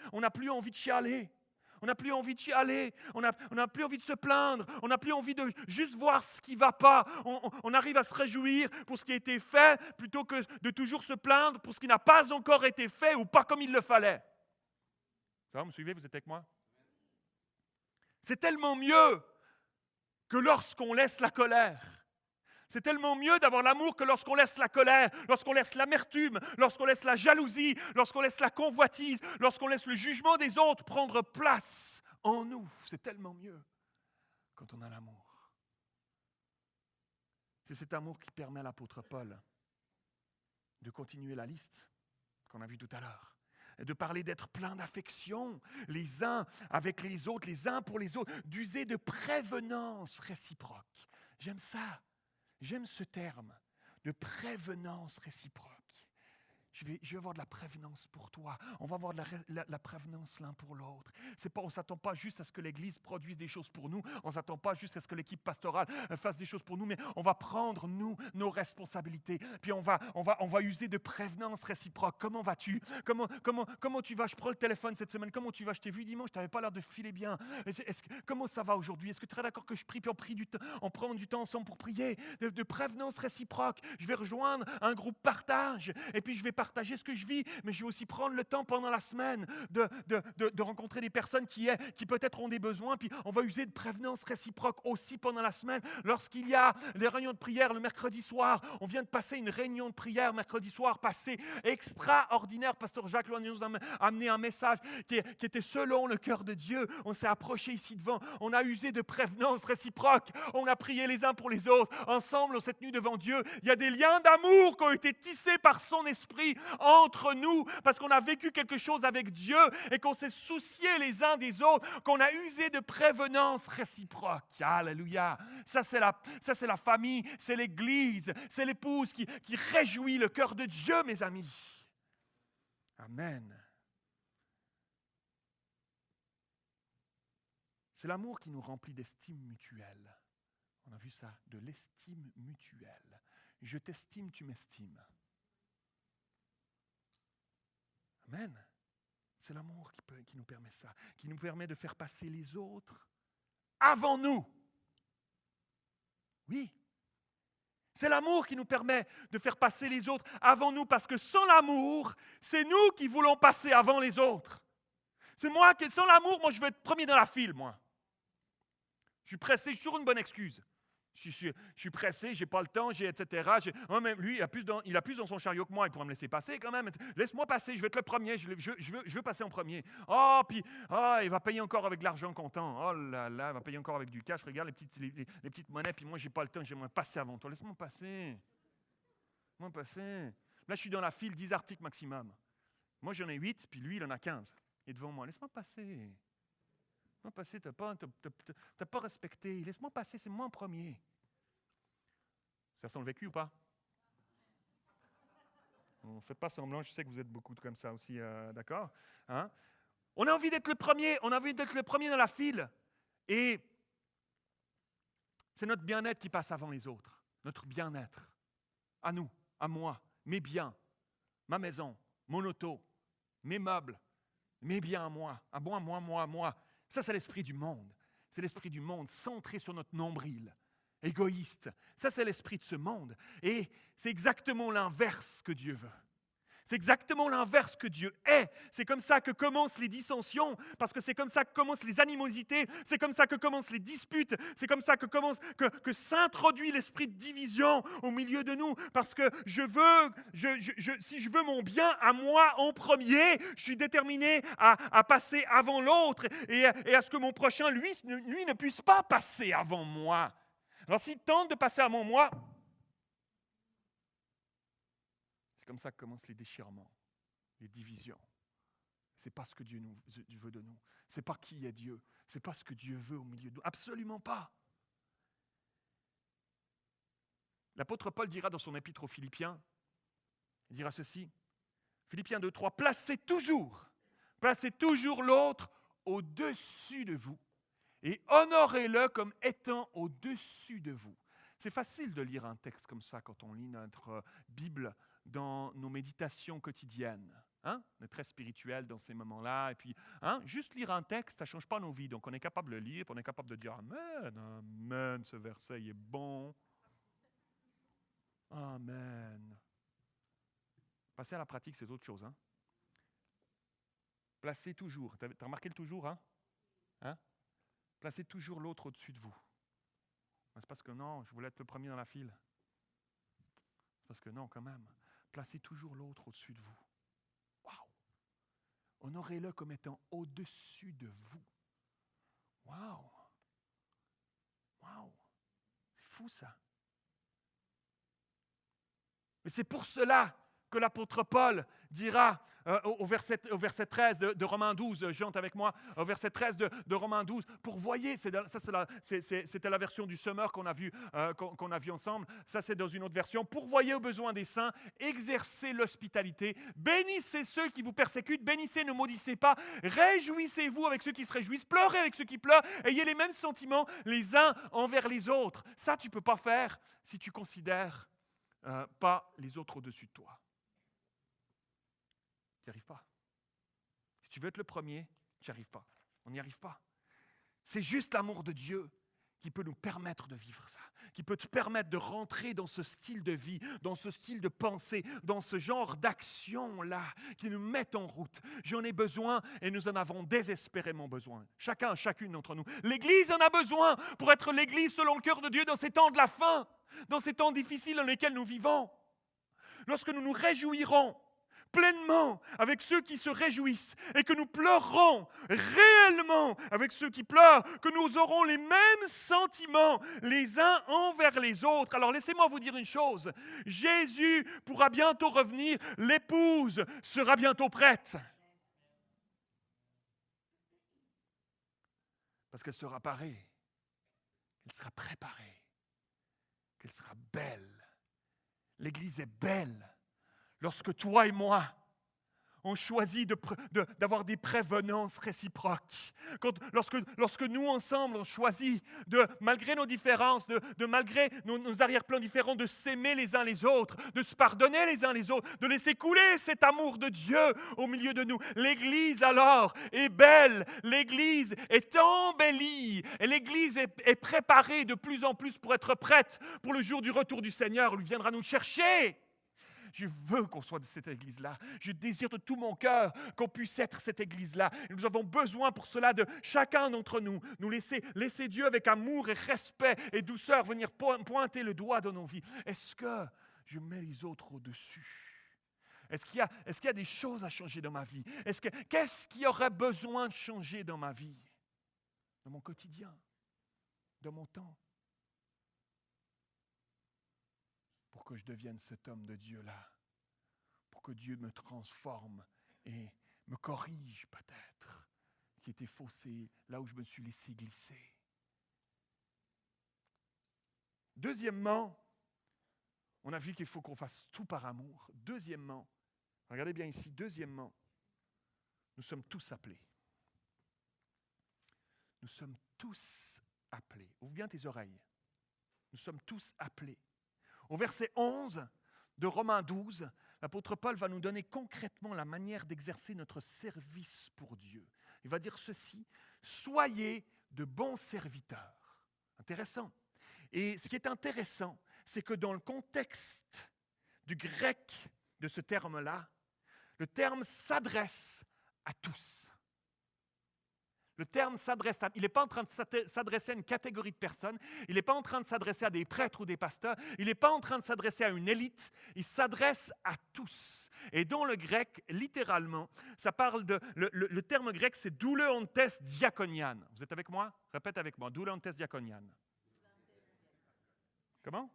envie de chialer. On n'a plus envie de chialer. On n'a plus envie de se plaindre. On n'a plus envie de juste voir ce qui ne va pas. On arrive à se réjouir pour ce qui a été fait plutôt que de toujours se plaindre pour ce qui n'a pas encore été fait ou pas comme il le fallait. Ça va, vous me suivez? Vous êtes avec moi? C'est tellement mieux que lorsqu'on laisse la colère. C'est tellement mieux d'avoir l'amour que lorsqu'on laisse la colère, lorsqu'on laisse l'amertume, lorsqu'on laisse la jalousie, lorsqu'on laisse la convoitise, lorsqu'on laisse le jugement des autres prendre place en nous. C'est tellement mieux quand on a l'amour. C'est cet amour qui permet à l'apôtre Paul de continuer la liste qu'on a vue tout à l'heure. De parler d'être plein d'affection les uns avec les autres, les uns pour les autres, d'user de prévenance réciproque. J'aime ça. J'aime ce terme de prévenance réciproque. Je vais avoir de la prévenance pour toi. On va avoir de la prévenance l'un pour l'autre. On ne s'attend pas juste à ce que l'Église produise des choses pour nous. On ne s'attend pas juste à ce que l'équipe pastorale fasse des choses pour nous, mais on va prendre, nous, nos responsabilités. Puis on va user de prévenance réciproque. Comment vas-tu? Comment tu vas? Je prends le téléphone cette semaine. Comment tu vas? Je t'ai vu dimanche, tu n'avais pas l'air de filer bien. Comment ça va aujourd'hui? Est-ce que tu serais d'accord que je prie, puis on prend du temps ensemble pour prier? De prévenance réciproque. Je vais rejoindre un groupe partage, et puis je vais partager ce que je vis, mais je vais aussi prendre le temps pendant la semaine de rencontrer des personnes qui peut-être ont des besoins, puis on va user de prévenance réciproque aussi pendant la semaine. Lorsqu'il y a des réunions de prière le mercredi soir, on vient de passer une réunion de prière mercredi soir, passé extraordinaire. Pasteur Jacques nous a amené un message qui était selon le cœur de Dieu. On s'est approché ici devant, on a usé de prévenance réciproque, on a prié les uns pour les autres, ensemble on s'est tenus devant Dieu. Il y a des liens d'amour qui ont été tissés par son esprit. conflit entre nous parce qu'on a vécu quelque chose avec Dieu et qu'on s'est soucié les uns des autres, qu'on a usé de prévenance réciproque. Alléluia. Ça, c'est la famille, c'est l'Église, c'est l'épouse qui réjouit le cœur de Dieu, mes amis. Amen. C'est l'amour qui nous remplit d'estime mutuelle. On a vu ça, de l'estime mutuelle. Je t'estime, tu m'estimes. Amen. C'est l'amour qui nous permet ça, qui nous permet de faire passer les autres avant nous. Oui. C'est l'amour qui nous permet de faire passer les autres avant nous, parce que sans l'amour, c'est nous qui voulons passer avant les autres. Sans l'amour, moi je veux être premier dans la file, moi. Je suis pressé, je suis sur une bonne excuse. Je suis pressé, j'ai pas le temps, etc. Même lui, il a plus dans son chariot que moi, il pourra me laisser passer quand même. Laisse-moi passer, je vais être le premier, je veux passer en premier. Il va payer encore avec de l'argent comptant. Oh là là, il va payer encore avec du cash. Regarde les petites monnaies, puis moi, j'ai pas le temps, j'aimerais passer avant toi. Laisse-moi passer. Laisse-moi passer. Là, je suis dans la file 10 articles maximum. Moi, j'en ai 8, puis lui, il en a 15. Il est devant moi. Laisse-moi passer. Laisse-moi passer, t'as pas respecté. Laisse-moi passer, c'est moi en premier. Ça sent le vécu ou pas? Ne faites pas semblant, je sais que vous êtes beaucoup comme ça aussi, d'accord? Hein? On a envie d'être le premier, dans la file. Et c'est notre bien-être qui passe avant les autres. Notre bien-être. À nous, à moi, mes biens, ma maison, mon auto, mes meubles, mes biens à moi. À moi. Ça, c'est l'esprit du monde. C'est l'esprit du monde centré sur notre nombril, égoïste. Ça, c'est l'esprit de ce monde. Et c'est exactement l'inverse que Dieu veut. C'est exactement l'inverse que Dieu est. C'est comme ça que commencent les dissensions, parce que c'est comme ça que commencent les animosités, c'est comme ça que commencent les disputes, c'est comme ça que s'introduit l'esprit de division au milieu de nous, parce que si je veux mon bien à moi en premier, je suis déterminé à passer avant l'autre et à ce que mon prochain, lui, ne puisse pas passer avant moi. Alors s'il tente de passer avant moi, c'est comme ça que commencent les déchirements, les divisions. Ce n'est pas ce que Dieu veut de nous. Ce n'est pas qui est Dieu. Ce n'est pas ce que Dieu veut au milieu de nous. Absolument pas. L'apôtre Paul dira dans son épître aux Philippiens, il dira ceci, Philippiens 2:3, placez toujours l'autre au-dessus de vous et honorez-le comme étant au-dessus de vous. C'est facile de lire un texte comme ça quand on lit notre Bible dans nos méditations quotidiennes. On est très spirituel dans ces moments-là. Et puis, juste lire un texte, ça ne change pas nos vies. Donc, on est capable de le lire, on est capable de dire « Amen, Amen, ce verset il est bon. Amen. » Passer à la pratique, c'est autre chose. Placez toujours. Tu as remarqué le toujours, Placez toujours l'autre au-dessus de vous. C'est parce que non, je voulais être le premier dans la file. C'est parce que non, quand même. Placez toujours l'autre au-dessus de vous. Waouh! Honorez-le comme étant au-dessus de vous. Waouh! Waouh! C'est fou ça. Mais c'est pour cela que l'apôtre Paul dira au verset 13 de Romains 12, chante avec moi, au verset 13 de Romains 12, pourvoyez, c'était la version du Summer qu'on a vu ensemble, ça c'est dans une autre version, pourvoyez aux besoins des saints, exercez l'hospitalité, bénissez ceux qui vous persécutent, bénissez, ne maudissez pas, réjouissez-vous avec ceux qui se réjouissent, pleurez avec ceux qui pleurent, ayez les mêmes sentiments les uns envers les autres. Ça tu ne peux pas faire si tu considères pas les autres au-dessus de toi. Tu n'y arrives pas. Si tu veux être le premier, tu n'y arrives pas. On n'y arrive pas. C'est juste l'amour de Dieu qui peut nous permettre de vivre ça, qui peut te permettre de rentrer dans ce style de vie, dans ce style de pensée, dans ce genre d'action-là, qui nous met en route. J'en ai besoin et nous en avons désespérément besoin. Chacune d'entre nous. L'Église en a besoin pour être l'Église selon le cœur de Dieu dans ces temps de la fin, dans ces temps difficiles dans lesquels nous vivons. Lorsque nous nous réjouirons pleinement avec ceux qui se réjouissent et que nous pleurerons réellement avec ceux qui pleurent, que nous aurons les mêmes sentiments les uns envers les autres. Alors laissez-moi vous dire une chose, Jésus pourra bientôt revenir, l'épouse sera bientôt prête. Parce qu'elle sera parée, qu'elle sera préparée, qu'elle sera belle. L'Église est belle lorsque toi et moi, on choisit d'avoir des prévenances réciproques. Lorsque nous, ensemble, on choisit, malgré nos différences, malgré nos arrière-plans différents, de s'aimer les uns les autres, de se pardonner les uns les autres, de laisser couler cet amour de Dieu au milieu de nous. L'Église, alors, est belle. L'Église est embellie. Et l'Église est préparée de plus en plus pour être prête pour le jour du retour du Seigneur où il viendra nous chercher. Je veux qu'on soit de cette Église-là. Je désire de tout mon cœur qu'on puisse être cette Église-là. Et nous avons besoin pour cela de chacun d'entre nous laisser Dieu avec amour et respect et douceur venir pointer le doigt dans nos vies. Est-ce que je mets les autres au-dessus? Est-ce qu'il y a des choses à changer dans ma vie? Qu'est-ce qui aurait besoin de changer dans ma vie? Dans mon quotidien? Dans mon temps? Pour que je devienne cet homme de Dieu-là, pour que Dieu me transforme et me corrige peut-être, qui était faussé, là où je me suis laissé glisser. Deuxièmement, on a vu qu'il faut qu'on fasse tout par amour. Deuxièmement, regardez bien ici, deuxièmement, nous sommes tous appelés. Nous sommes tous appelés. Ouvre bien tes oreilles. Nous sommes tous appelés. Au verset 11 de Romains 12, l'apôtre Paul va nous donner concrètement la manière d'exercer notre service pour Dieu. Il va dire ceci, « Soyez de bons serviteurs. » Intéressant. Et ce qui est intéressant, c'est que dans le contexte du grec de ce terme-là, le terme s'adresse à tous. Le terme s'adresse il n'est pas en train de s'adresser à une catégorie de personnes, il n'est pas en train de s'adresser à des prêtres ou des pasteurs, il n'est pas en train de s'adresser à une élite, il s'adresse à tous. Et dans le grec, littéralement, ça parle de, le terme grec c'est douleontes diakonian. Vous êtes avec moi? Répète avec moi, douleontes diakonian. Comment?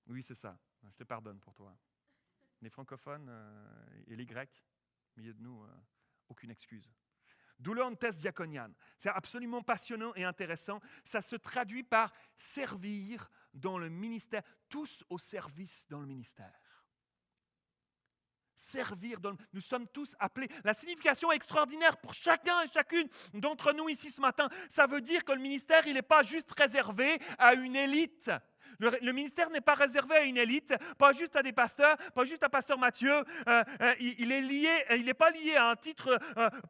Oui, c'est ça. Je te pardonne pour toi. Les francophones et les grecs, au milieu de nous, aucune excuse. Douleontes diakonian. C'est absolument passionnant et intéressant. Ça se traduit par servir dans le ministère, tous au service dans le ministère. Servir, nous sommes tous appelés. La signification est extraordinaire pour chacun et chacune d'entre nous ici ce matin. Ça veut dire que le ministère, il n'est pas juste réservé à une élite. Le ministère n'est pas réservé à une élite, pas juste à des pasteurs, pas juste à pasteur Mathieu. Il n'est pas lié à un titre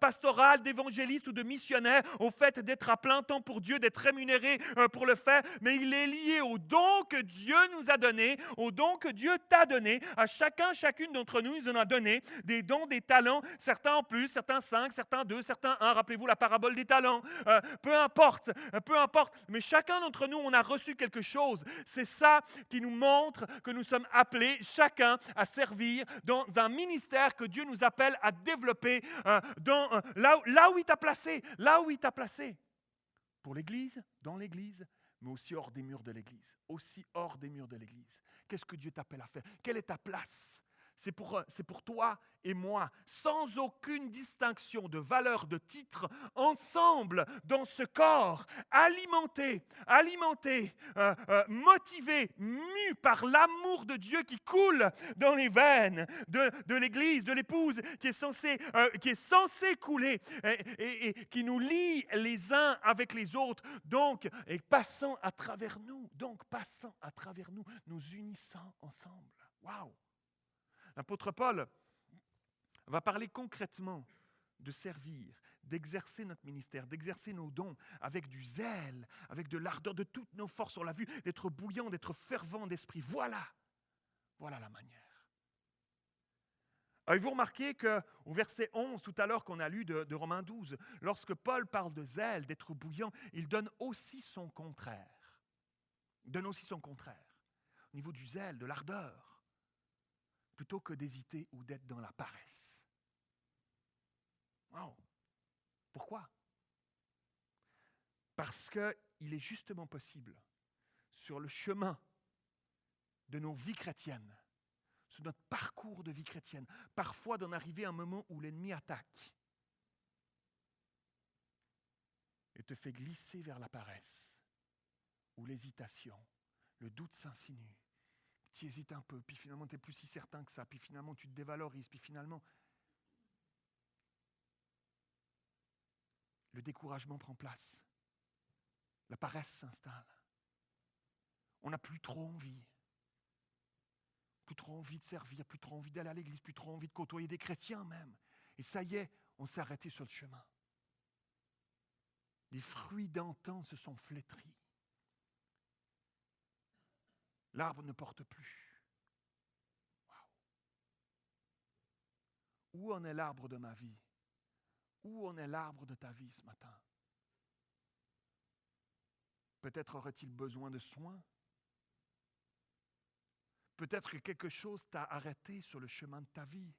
pastoral, d'évangéliste ou de missionnaire, au fait d'être à plein temps pour Dieu, d'être rémunéré pour le faire, mais il est lié au don que Dieu nous a donné, au don que Dieu t'a donné. À chacun, chacune d'entre nous, il nous en a donné des dons, des talents, certains en plus, certains 5, certains 2, certains 1. Rappelez-vous la parabole des talents. Peu importe, mais chacun d'entre nous, on a reçu quelque chose. C'est ça qui nous montre que nous sommes appelés chacun à servir dans un ministère que Dieu nous appelle à développer là où il t'a placé. Pour l'Église, dans l'Église, mais aussi hors des murs de l'Église. Qu'est-ce que Dieu t'appelle à faire? Quelle est ta place? C'est pour toi et moi, sans aucune distinction de valeur, de titre, ensemble dans ce corps, alimenté, motivé, mu par l'amour de Dieu qui coule dans les veines de l'Église, de l'épouse, qui est censé couler et qui nous lie les uns avec les autres, passant à travers nous, nous unissant ensemble. Waouh! L'apôtre Paul va parler concrètement de servir, d'exercer notre ministère, d'exercer nos dons avec du zèle, avec de l'ardeur, de toutes nos forces. On l'a vu, d'être bouillant, d'être fervent d'esprit. Voilà la manière. Avez-vous remarqué qu'au verset 11, tout à l'heure qu'on a lu de Romains 12, lorsque Paul parle de zèle, d'être bouillant, il donne aussi son contraire. au niveau du zèle, de l'ardeur, plutôt que d'hésiter ou d'être dans la paresse. Wow! Pourquoi? Parce qu'il est justement possible, sur le chemin de nos vies chrétiennes, sur notre parcours de vie chrétienne, parfois d'en arriver à un moment où l'ennemi attaque et te fait glisser vers la paresse, ou l'hésitation, le doute s'insinue. Tu hésites un peu, puis finalement tu n'es plus si certain que ça, puis finalement tu te dévalorises, puis finalement le découragement prend place, la paresse s'installe. On n'a plus trop envie de servir, plus trop envie d'aller à l'église, plus trop envie de côtoyer des chrétiens même. Et ça y est, on s'est arrêté sur le chemin. Les fruits d'antan se sont flétris. L'arbre ne porte plus. Wow. Où en est l'arbre de ma vie? Où en est l'arbre de ta vie ce matin? Peut-être aurait-il besoin de soins? Peut-être que quelque chose t'a arrêté sur le chemin de ta vie.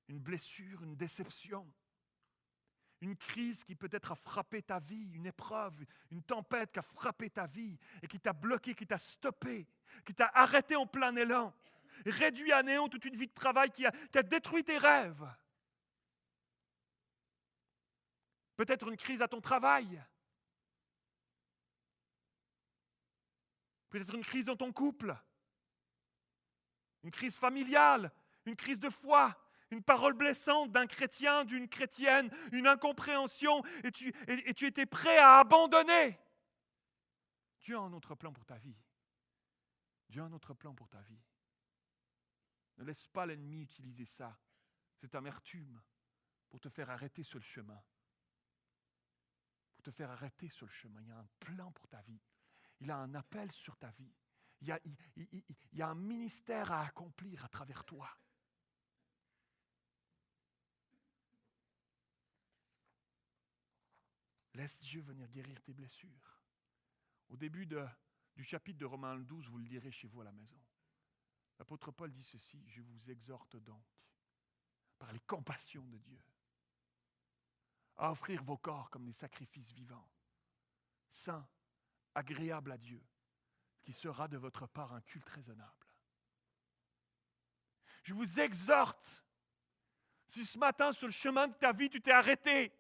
Une blessure, une déception, une crise qui peut-être a frappé ta vie, une épreuve, une tempête qui a frappé ta vie et qui t'a bloqué, qui t'a stoppé, qui t'a arrêté en plein élan, réduit à néant toute une vie de travail qui a détruit tes rêves. Peut-être une crise à ton travail. Peut-être une crise dans ton couple. Une crise familiale, une crise de foi, une parole blessante d'un chrétien, d'une chrétienne, une incompréhension, et tu étais prêt à abandonner. Dieu a un autre plan pour ta vie. Dieu a un autre plan pour ta vie. Ne laisse pas l'ennemi utiliser ça, cette amertume, pour te faire arrêter sur le chemin. Pour te faire arrêter sur le chemin. Il y a un plan pour ta vie. Il a un appel sur ta vie. Il y a un ministère à accomplir à travers toi. Laisse Dieu venir guérir tes blessures. Au début du chapitre de Romains 12, vous le lirez chez vous à la maison. L'apôtre Paul dit ceci: je vous exhorte donc, par les compassions de Dieu, à offrir vos corps comme des sacrifices vivants, saints, agréables à Dieu, ce qui sera de votre part un culte raisonnable. Je vous exhorte, si ce matin sur le chemin de ta vie tu t'es arrêté,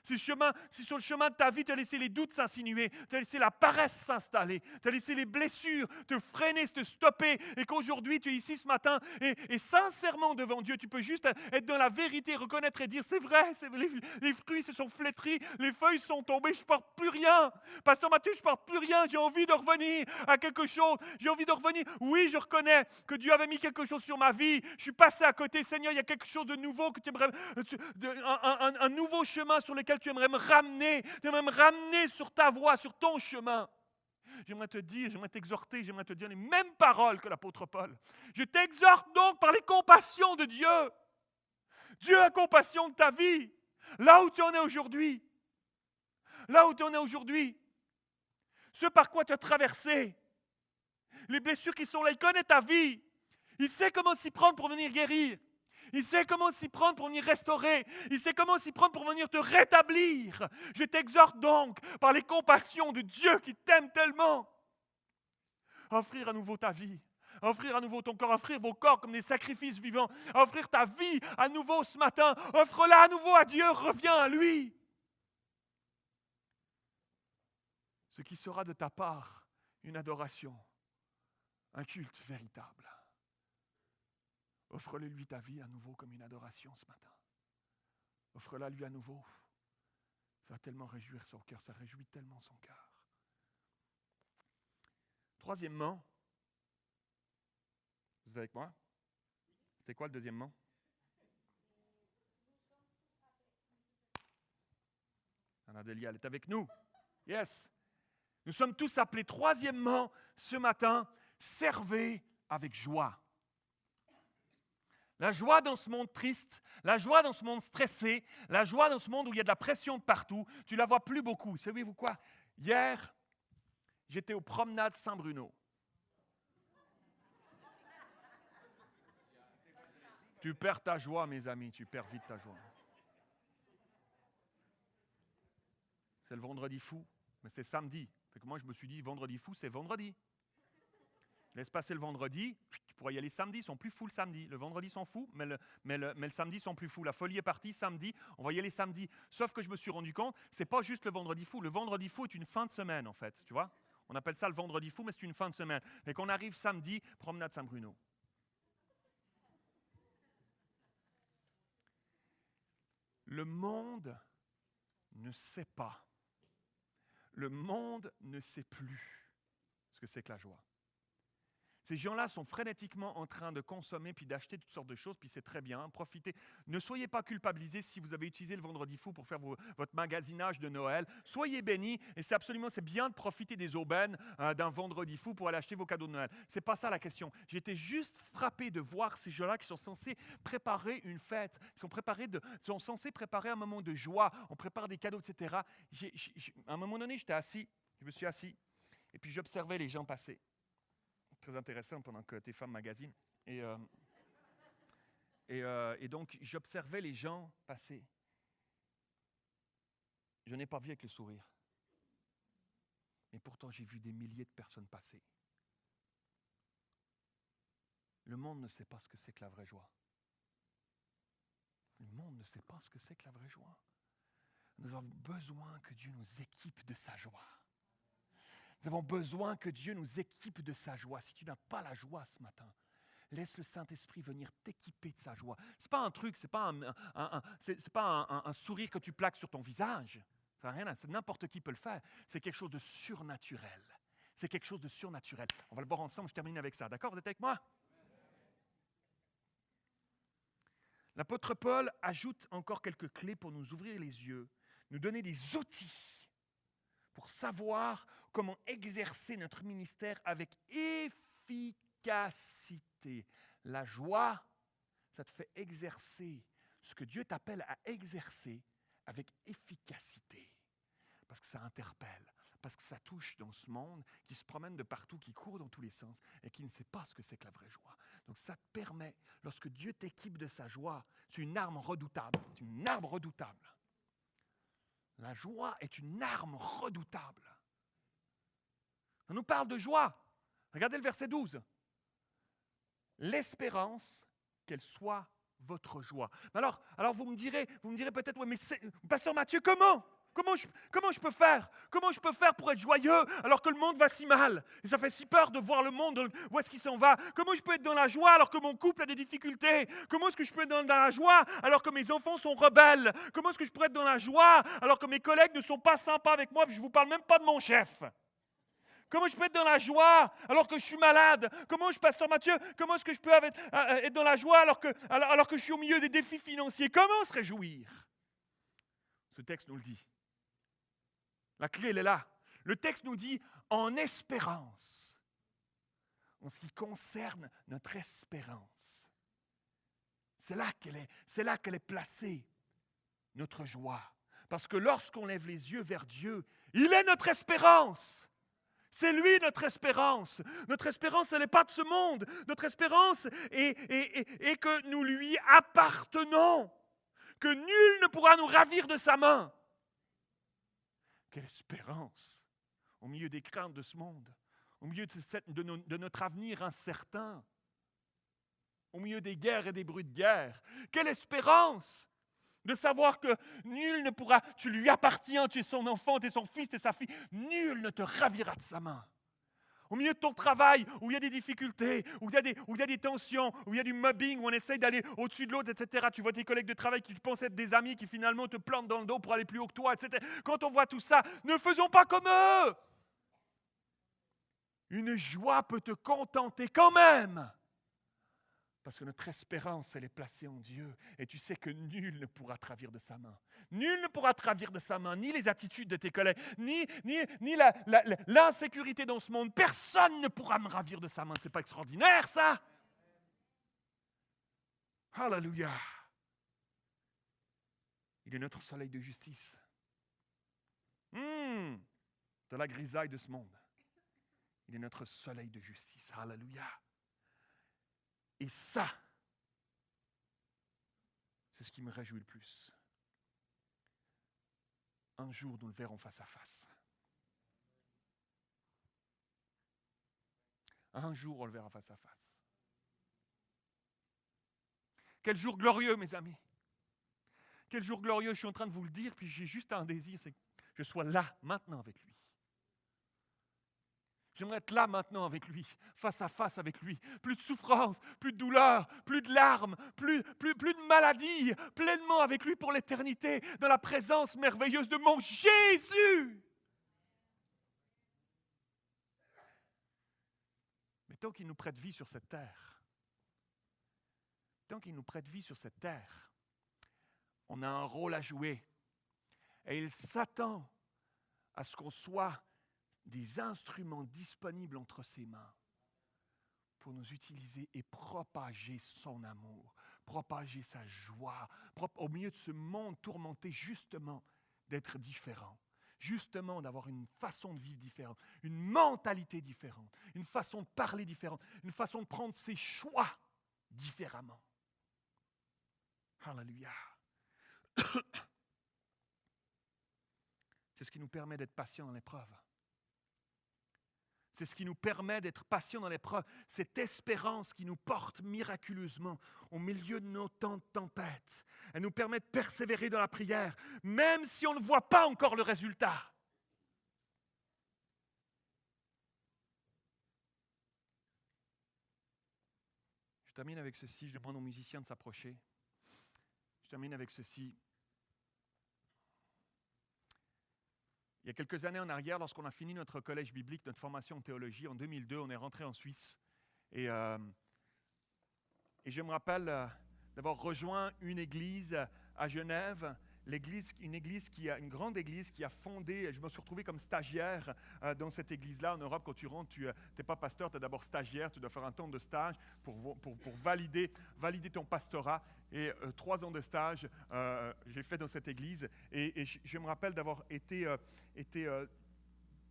si sur le chemin de ta vie tu as laissé les doutes s'insinuer, tu as laissé la paresse s'installer, tu as laissé les blessures te freiner, te stopper, et qu'aujourd'hui tu es ici ce matin et sincèrement devant Dieu, tu peux juste être dans la vérité, reconnaître et dire: c'est vrai, les fruits se sont flétris, les feuilles sont tombées, je ne porte plus rien. Pasteur Mathieu, je ne porte plus rien, j'ai envie de revenir à quelque chose, j'ai envie de revenir. Oui, je reconnais que Dieu avait mis quelque chose sur ma vie, je suis passé à côté. Seigneur, il y a quelque chose de nouveau que tu aimerais, un nouveau chemin sur lequel tu aimerais me ramener sur ta voie, sur ton chemin. J'aimerais te dire, j'aimerais t'exhorter, j'aimerais te dire les mêmes paroles que l'apôtre Paul. Je t'exhorte donc par les compassions de Dieu. Dieu a compassion de ta vie, là où tu en es aujourd'hui. Là où tu en es aujourd'hui. Ce par quoi tu as traversé, les blessures qui sont là, il connaît ta vie. Il sait comment s'y prendre pour venir guérir. Il sait comment s'y prendre pour venir restaurer. Il sait comment s'y prendre pour venir te rétablir. Je t'exhorte donc, par les compassions de Dieu qui t'aime tellement, à offrir à nouveau ta vie, à offrir à nouveau ton corps, à offrir vos corps comme des sacrifices vivants, à offrir ta vie à nouveau ce matin. Offre-la à nouveau à Dieu, reviens à lui. Ce qui sera de ta part une adoration, un culte véritable. Offre-le lui ta vie à nouveau comme une adoration ce matin. Offre-la lui à nouveau. Ça va tellement réjouir son cœur, ça réjouit tellement son cœur. Troisièmement, vous êtes avec moi? C'était quoi le deuxièmement? Anna-Delia, elle est avec nous. Yes. Nous sommes tous appelés, troisièmement, ce matin, servez avec joie. La joie dans ce monde triste, la joie dans ce monde stressé, la joie dans ce monde où il y a de la pression de partout, tu ne la vois plus beaucoup. Savez-vous quoi? Hier, j'étais aux promenades Saint-Bruno. Tu perds ta joie, mes amis, tu perds vite ta joie. C'est le vendredi fou, mais c'était samedi. Fait que moi, je me suis dit, vendredi fou, c'est vendredi. Laisse passer le vendredi, tu pourras y aller samedi, ils sont plus fous le samedi. Le vendredi, ils sont fous, mais le samedi, ils sont plus fous. La folie est partie, samedi, on va y aller samedi. Sauf que je me suis rendu compte, c'est pas juste le vendredi fou. Le vendredi fou est une fin de semaine, en fait, tu vois. On appelle ça le vendredi fou, mais c'est une fin de semaine. Et qu'on arrive samedi, promenade Saint-Bruno. Le monde ne sait pas. Le monde ne sait plus ce que c'est que la joie. Ces gens-là sont frénétiquement en train de consommer puis d'acheter toutes sortes de choses, puis c'est très bien, profitez. Ne soyez pas culpabilisés si vous avez utilisé le vendredi fou pour faire votre magasinage de Noël. Soyez bénis, et c'est bien de profiter des aubaines d'un vendredi fou pour aller acheter vos cadeaux de Noël. C'est pas ça la question. J'étais juste frappé de voir ces gens-là qui sont censés préparer une fête, sont censés préparer un moment de joie, on prépare des cadeaux, etc. À un moment donné, je me suis assis, et puis j'observais les gens passer. Très intéressant pendant que TFM Magazine. Et donc, j'observais les gens passer. Je n'ai pas vu avec le sourire. Mais pourtant, j'ai vu des milliers de personnes passer. Le monde ne sait pas ce que c'est que la vraie joie. Le monde ne sait pas ce que c'est que la vraie joie. Nous avons besoin que Dieu nous équipe de sa joie. Nous avons besoin que Dieu nous équipe de sa joie. Si tu n'as pas la joie ce matin, laisse le Saint-Esprit venir t'équiper de sa joie. Ce n'est pas un truc, ce n'est pas un sourire que tu plaques sur ton visage. Ça n'a rien, n'importe qui peut le faire. C'est quelque chose de surnaturel. C'est quelque chose de surnaturel. On va le voir ensemble, je termine avec ça. D'accord, vous êtes avec moi? L'apôtre Paul ajoute encore quelques clés pour nous ouvrir les yeux, nous donner des outils pour savoir comment exercer notre ministère avec efficacité. La joie, ça te fait exercer ce que Dieu t'appelle à exercer avec efficacité. Parce que ça interpelle, parce que ça touche dans ce monde qui se promène de partout, qui court dans tous les sens et qui ne sait pas ce que c'est que la vraie joie. Donc ça te permet, lorsque Dieu t'équipe de sa joie, c'est une arme redoutable. C'est une arme redoutable. La joie est une arme redoutable. On nous parle de joie. Regardez le verset 12. L'espérance, qu'elle soit votre joie. Alors vous me direz peut-être, ouais, mais Pasteur Mathieu, comment je peux faire? Comment je peux faire pour être joyeux alors que le monde va si mal? Et ça fait si peur de voir le monde, où est-ce qu'il s'en va? Comment je peux être dans la joie alors que mon couple a des difficultés? Comment est-ce que je peux être dans la joie alors que mes enfants sont rebelles? Comment est-ce que je pourrais être dans la joie alors que mes collègues ne sont pas sympas avec moi? Puis je ne vous parle même pas de mon chef. Comment je peux être dans la joie alors que je suis malade? Pasteur Mathieu, comment est-ce que je peux être dans la joie alors que je suis au milieu des défis financiers? Comment se réjouir? Ce texte nous le dit. La clé, elle est là. Le texte nous dit en espérance. En ce qui concerne notre espérance. C'est là qu'elle est placée, notre joie. Parce que lorsqu'on lève les yeux vers Dieu, il est notre espérance. C'est lui notre espérance. Notre espérance, elle n'est pas de ce monde. Notre espérance est que nous lui appartenons. Que nul ne pourra nous ravir de sa main. Quelle espérance au milieu des craintes de ce monde, au milieu de notre avenir incertain, au milieu des guerres et des bruits de guerre. Quelle espérance de savoir que nul ne pourra, tu lui appartiens, tu es son enfant, tu es son fils, tu es sa fille, nul ne te ravira de sa main. Au milieu de ton travail, où il y a des difficultés, où il y a des tensions, où il y a du mobbing, où on essaye d'aller au-dessus de l'autre, etc. Tu vois tes collègues de travail qui pensent être des amis, qui finalement te plantent dans le dos pour aller plus haut que toi, etc. Quand on voit tout ça, ne faisons pas comme eux. Une joie peut te contenter quand même. Parce que notre espérance, elle est placée en Dieu. Et tu sais que nul ne pourra te ravir de sa main. Nul ne pourra te ravir de sa main, ni les attitudes de tes collègues, ni l'insécurité dans ce monde. Personne ne pourra me ravir de sa main. C'est pas extraordinaire, ça? Alléluia. Il est notre soleil de justice. De la grisaille de ce monde. Il est notre soleil de justice. Alléluia. Et ça, C'est ce qui me réjouit le plus. Un jour, nous le verrons face à face. Un jour, on le verra face à face. Quel jour glorieux, mes amis. Quel jour glorieux, je suis en train de vous le dire, puis j'ai juste un désir, c'est que je sois là, maintenant, avec lui. J'aimerais être là maintenant avec lui, face à face avec lui. Plus de souffrance, plus de douleur, plus de larmes, plus de maladie, pleinement avec lui pour l'éternité, dans la présence merveilleuse de mon Jésus. Mais tant qu'il nous prête vie sur cette terre, on a un rôle à jouer. Et il s'attend à ce qu'on soit des instruments disponibles entre ses mains pour nous utiliser et propager son amour, propager sa joie, au milieu de ce monde tourmenté, justement, d'être différent, justement d'avoir une façon de vivre différente, une mentalité différente, une façon de parler différente, une façon de prendre ses choix différemment. Alléluia. C'est ce qui nous permet d'être patients dans l'épreuve. C'est ce qui nous permet d'être patients dans l'épreuve. Cette espérance qui nous porte miraculeusement au milieu de nos temps de tempête. Elle nous permet de persévérer dans la prière, même si on ne voit pas encore le résultat. Je termine avec ceci. Je demande aux musiciens de s'approcher. Je termine avec ceci. Il y a quelques années en arrière, lorsqu'on a fini notre collège biblique, notre formation en théologie, en 2002, on est rentré en Suisse. Et je me rappelle d'avoir rejoint une église à Genève, une grande église qui a fondé. Je me suis retrouvé comme stagiaire dans cette église-là. En Europe, quand tu rentres, tu n'es pas pasteur, tu es d'abord stagiaire, tu dois faire un temps de stage pour valider ton pastorat. Et 3 ans de stage, j'ai fait dans cette église. Et je me rappelle d'avoir été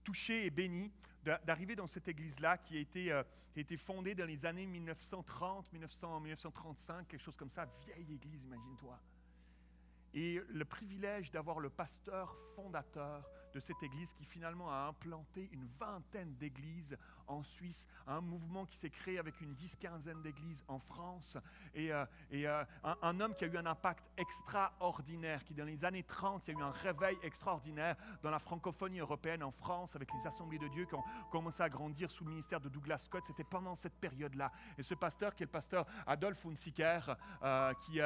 touché et béni d'arriver dans cette église-là qui a été fondée dans les années 1930, 1935, quelque chose comme ça, vieille église, imagine-toi. Et le privilège d'avoir le pasteur fondateur de cette église qui finalement a implanté une 20aine d'églises en Suisse, un mouvement qui s'est créé avec une 10-15aine d'églises en France, et un homme qui a eu un impact extraordinaire, qui dans les années 30, il y a eu un réveil extraordinaire dans la francophonie européenne en France, avec les assemblées de Dieu qui ont commencé à grandir sous le ministère de Douglas Scott. C'était pendant cette période-là. Et ce pasteur, qui est le pasteur Adolphe Hunziker, qui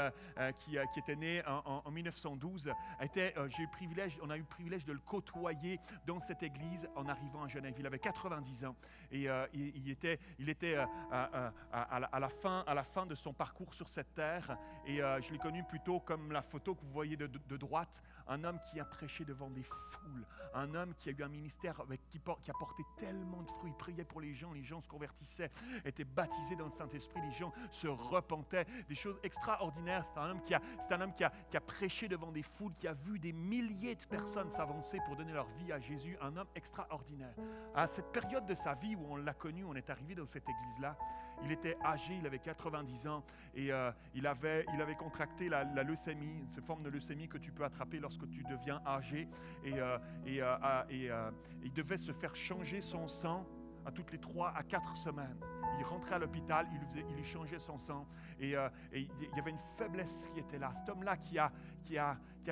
était né en 1912, on a eu le privilège de le côtoyer dans cette église en arrivant à Genève. Il avait 90 ans et il était à la fin de son parcours sur cette terre, et je l'ai connu plutôt comme la photo que vous voyez de droite, un homme qui a prêché devant des foules, un homme qui a eu un ministère qui a porté tellement de fruits. Il priait pour les gens se convertissaient, étaient baptisés dans le Saint-Esprit, les gens se repentaient, des choses extraordinaires. C'est un homme qui a prêché devant des foules, qui a vu des milliers de personnes s'avancer pour donner leur vie à Jésus, un homme extraordinaire. À cette période de sa vie où on l'a connu, on est arrivé dans cette église-là, il était âgé, il avait 90 ans, et il avait contracté la leucémie, une forme de leucémie que tu peux attraper lorsque tu deviens âgé, et il devait se faire changer son sang à toutes les 3 à 4 semaines. Il rentrait à l'hôpital, il lui changeait son sang, et il y avait une faiblesse qui était là. Cet homme-là qui a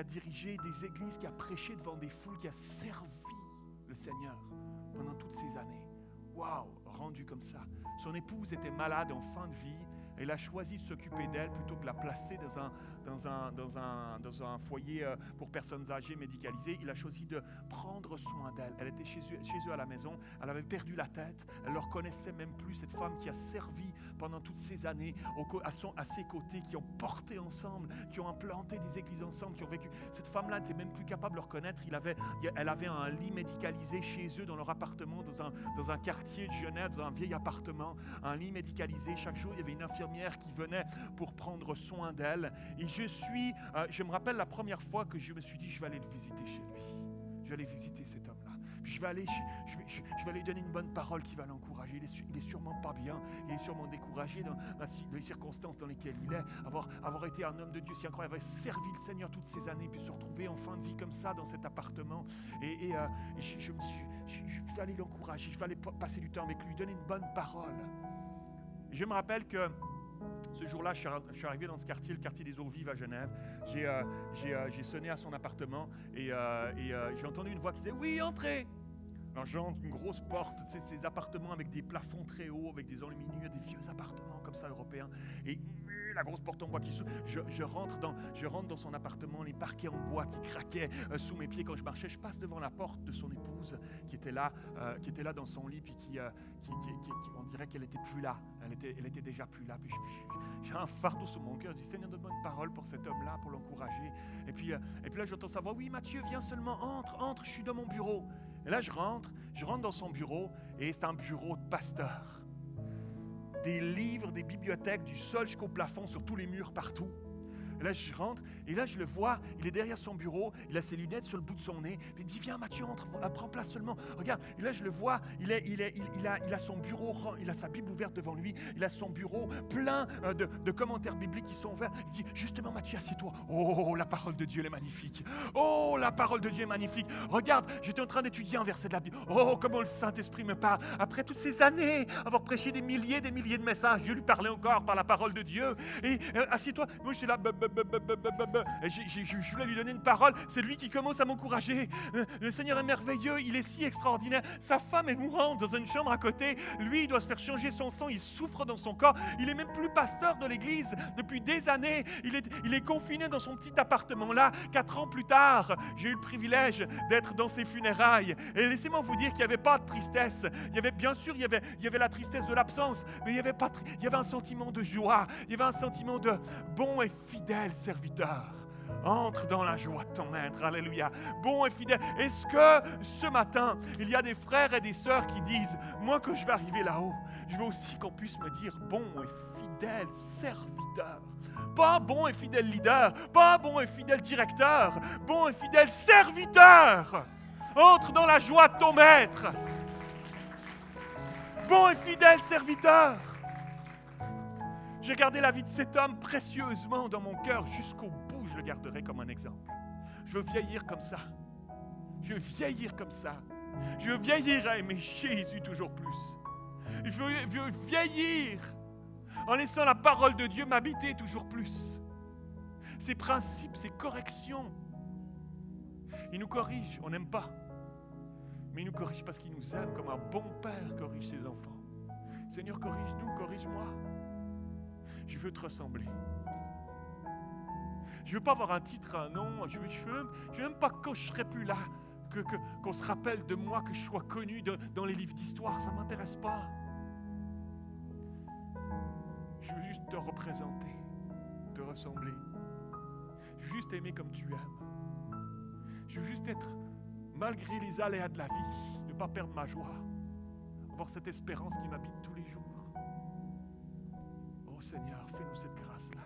dirigé des églises, qui a prêché devant des foules, qui a servi le Seigneur pendant toutes ces années. Waouh, rendu comme ça. Son épouse était malade en fin de vie. Il a choisi de s'occuper d'elle plutôt que de la placer dans un foyer pour personnes âgées médicalisées. Il a choisi de prendre soin d'elle. Elle était chez eux à la maison. Elle avait perdu la tête. Elle ne le reconnaissait même plus, cette femme qui a servi pendant toutes ces années à ses côtés, qui ont porté ensemble, qui ont implanté des églises ensemble, qui ont vécu. Cette femme-là n'était même plus capable de le reconnaître. Elle avait un lit médicalisé chez eux dans leur appartement, dans un quartier de Genève, dans un vieil appartement, un lit médicalisé. Chaque jour, il y avait une infirmière qui venait pour prendre soin d'elle. Et je me rappelle la première fois que je me suis dit, je vais aller le visiter chez lui. Je vais aller visiter cet homme-là. Puis je vais aller lui donner une bonne parole qui va l'encourager. Il est sûrement pas bien, il est sûrement découragé dans les circonstances dans lesquelles il est. Avoir été un homme de Dieu si incroyable, avoir servi le Seigneur toutes ces années, puis se retrouver en fin de vie comme ça dans cet appartement. Et je me dis, je vais aller l'encourager, je vais aller passer du temps avec lui, donner une bonne parole. Et je me rappelle que ce jour-là, je suis arrivé dans ce quartier, le quartier des Eaux Vives à Genève. J'ai sonné à son appartement et j'ai entendu une voix qui disait « Oui, entrez !» Alors j'entre, une grosse porte, tu sais, ces appartements avec des plafonds très hauts, avec des enluminures, des vieux appartements comme ça européens. Et la grosse porte en bois qui s'ouvre. Je rentre dans son appartement, les parquets en bois qui craquaient sous mes pieds quand je marchais. Je passe devant la porte de son épouse qui était là dans son lit, puis qui on dirait qu'elle n'était plus là. Elle était déjà plus là. Puis j'ai un fardeau sur mon cœur. Je dis Seigneur, donne-moi une parole pour cet homme-là, pour l'encourager. Et puis là, j'entends sa voix. Oui, Mathieu, viens seulement, entre, je suis dans mon bureau. Et là, je rentre dans son bureau, et c'est un bureau de pasteur. Des livres, des bibliothèques, du sol jusqu'au plafond, sur tous les murs, partout. Et là, je rentre, et là, je le vois, il est derrière son bureau, il a ses lunettes sur le bout de son nez, puis il me dit, viens Mathieu, entre, prends place seulement. Regarde, et là, je le vois, il a son bureau, il a sa Bible ouverte devant lui, il a son bureau plein de commentaires bibliques qui sont ouverts. Il dit, justement Mathieu, assieds-toi. Oh, la parole de Dieu, elle est magnifique. Oh, la parole de Dieu est magnifique. Regarde, j'étais en train d'étudier un verset de la Bible. Oh, comment le Saint-Esprit me parle. Après toutes ces années, avoir prêché des milliers de messages, Dieu lui parlait encore par la parole de Dieu. Et assieds-toi. Moi, je suis là, je voulais lui donner une parole. C'est lui qui commence à m'encourager. Le Seigneur est merveilleux, il est si extraordinaire. Sa femme est mourante dans une chambre à côté. Lui, il doit se faire changer son sang. Il souffre dans son corps. Il est même plus pasteur de l'église depuis des années. Il est confiné dans son petit appartement là. 4 ans plus tard, j'ai eu le privilège d'être dans ses funérailles. Et laissez-moi vous dire qu'il n'y avait pas de tristesse. Bien sûr, il y avait la tristesse de l'absence, mais il y avait un sentiment de joie. Il y avait un sentiment de bon et fidèle serviteur. Entre dans la joie de ton maître, alléluia, bon et fidèle. Est-ce que ce matin, il y a des frères et des sœurs qui disent, moi quand je vais arriver là-haut, je veux aussi qu'on puisse me dire bon et fidèle serviteur. Pas bon et fidèle leader, pas bon et fidèle directeur, bon et fidèle serviteur. Entre dans la joie de ton maître. Bon et fidèle serviteur. J'ai gardé la vie de cet homme précieusement dans mon cœur jusqu'au bout. Je le garderai comme un exemple. Je veux vieillir comme ça. Je veux vieillir comme ça. Je veux vieillir à aimer Jésus toujours plus. Je veux vieillir en laissant la parole de Dieu m'habiter toujours plus. Ses principes, ses corrections. Il nous corrige, on n'aime pas. Mais il nous corrige parce qu'il nous aime comme un bon père corrige ses enfants. Seigneur, corrige-nous, corrige-moi. Je veux te ressembler. Je ne veux pas avoir un titre, un nom. Je veux même pas que quand je ne serai plus là, qu'on se rappelle de moi, que je sois connu dans les livres d'histoire. Ça ne m'intéresse pas. Je veux juste te représenter, te ressembler. Je veux juste aimer comme tu aimes. Je veux juste être, malgré les aléas de la vie, ne pas perdre ma joie. Avoir cette espérance qui m'habite tous les jours. Oh Seigneur, fais-nous cette grâce-là.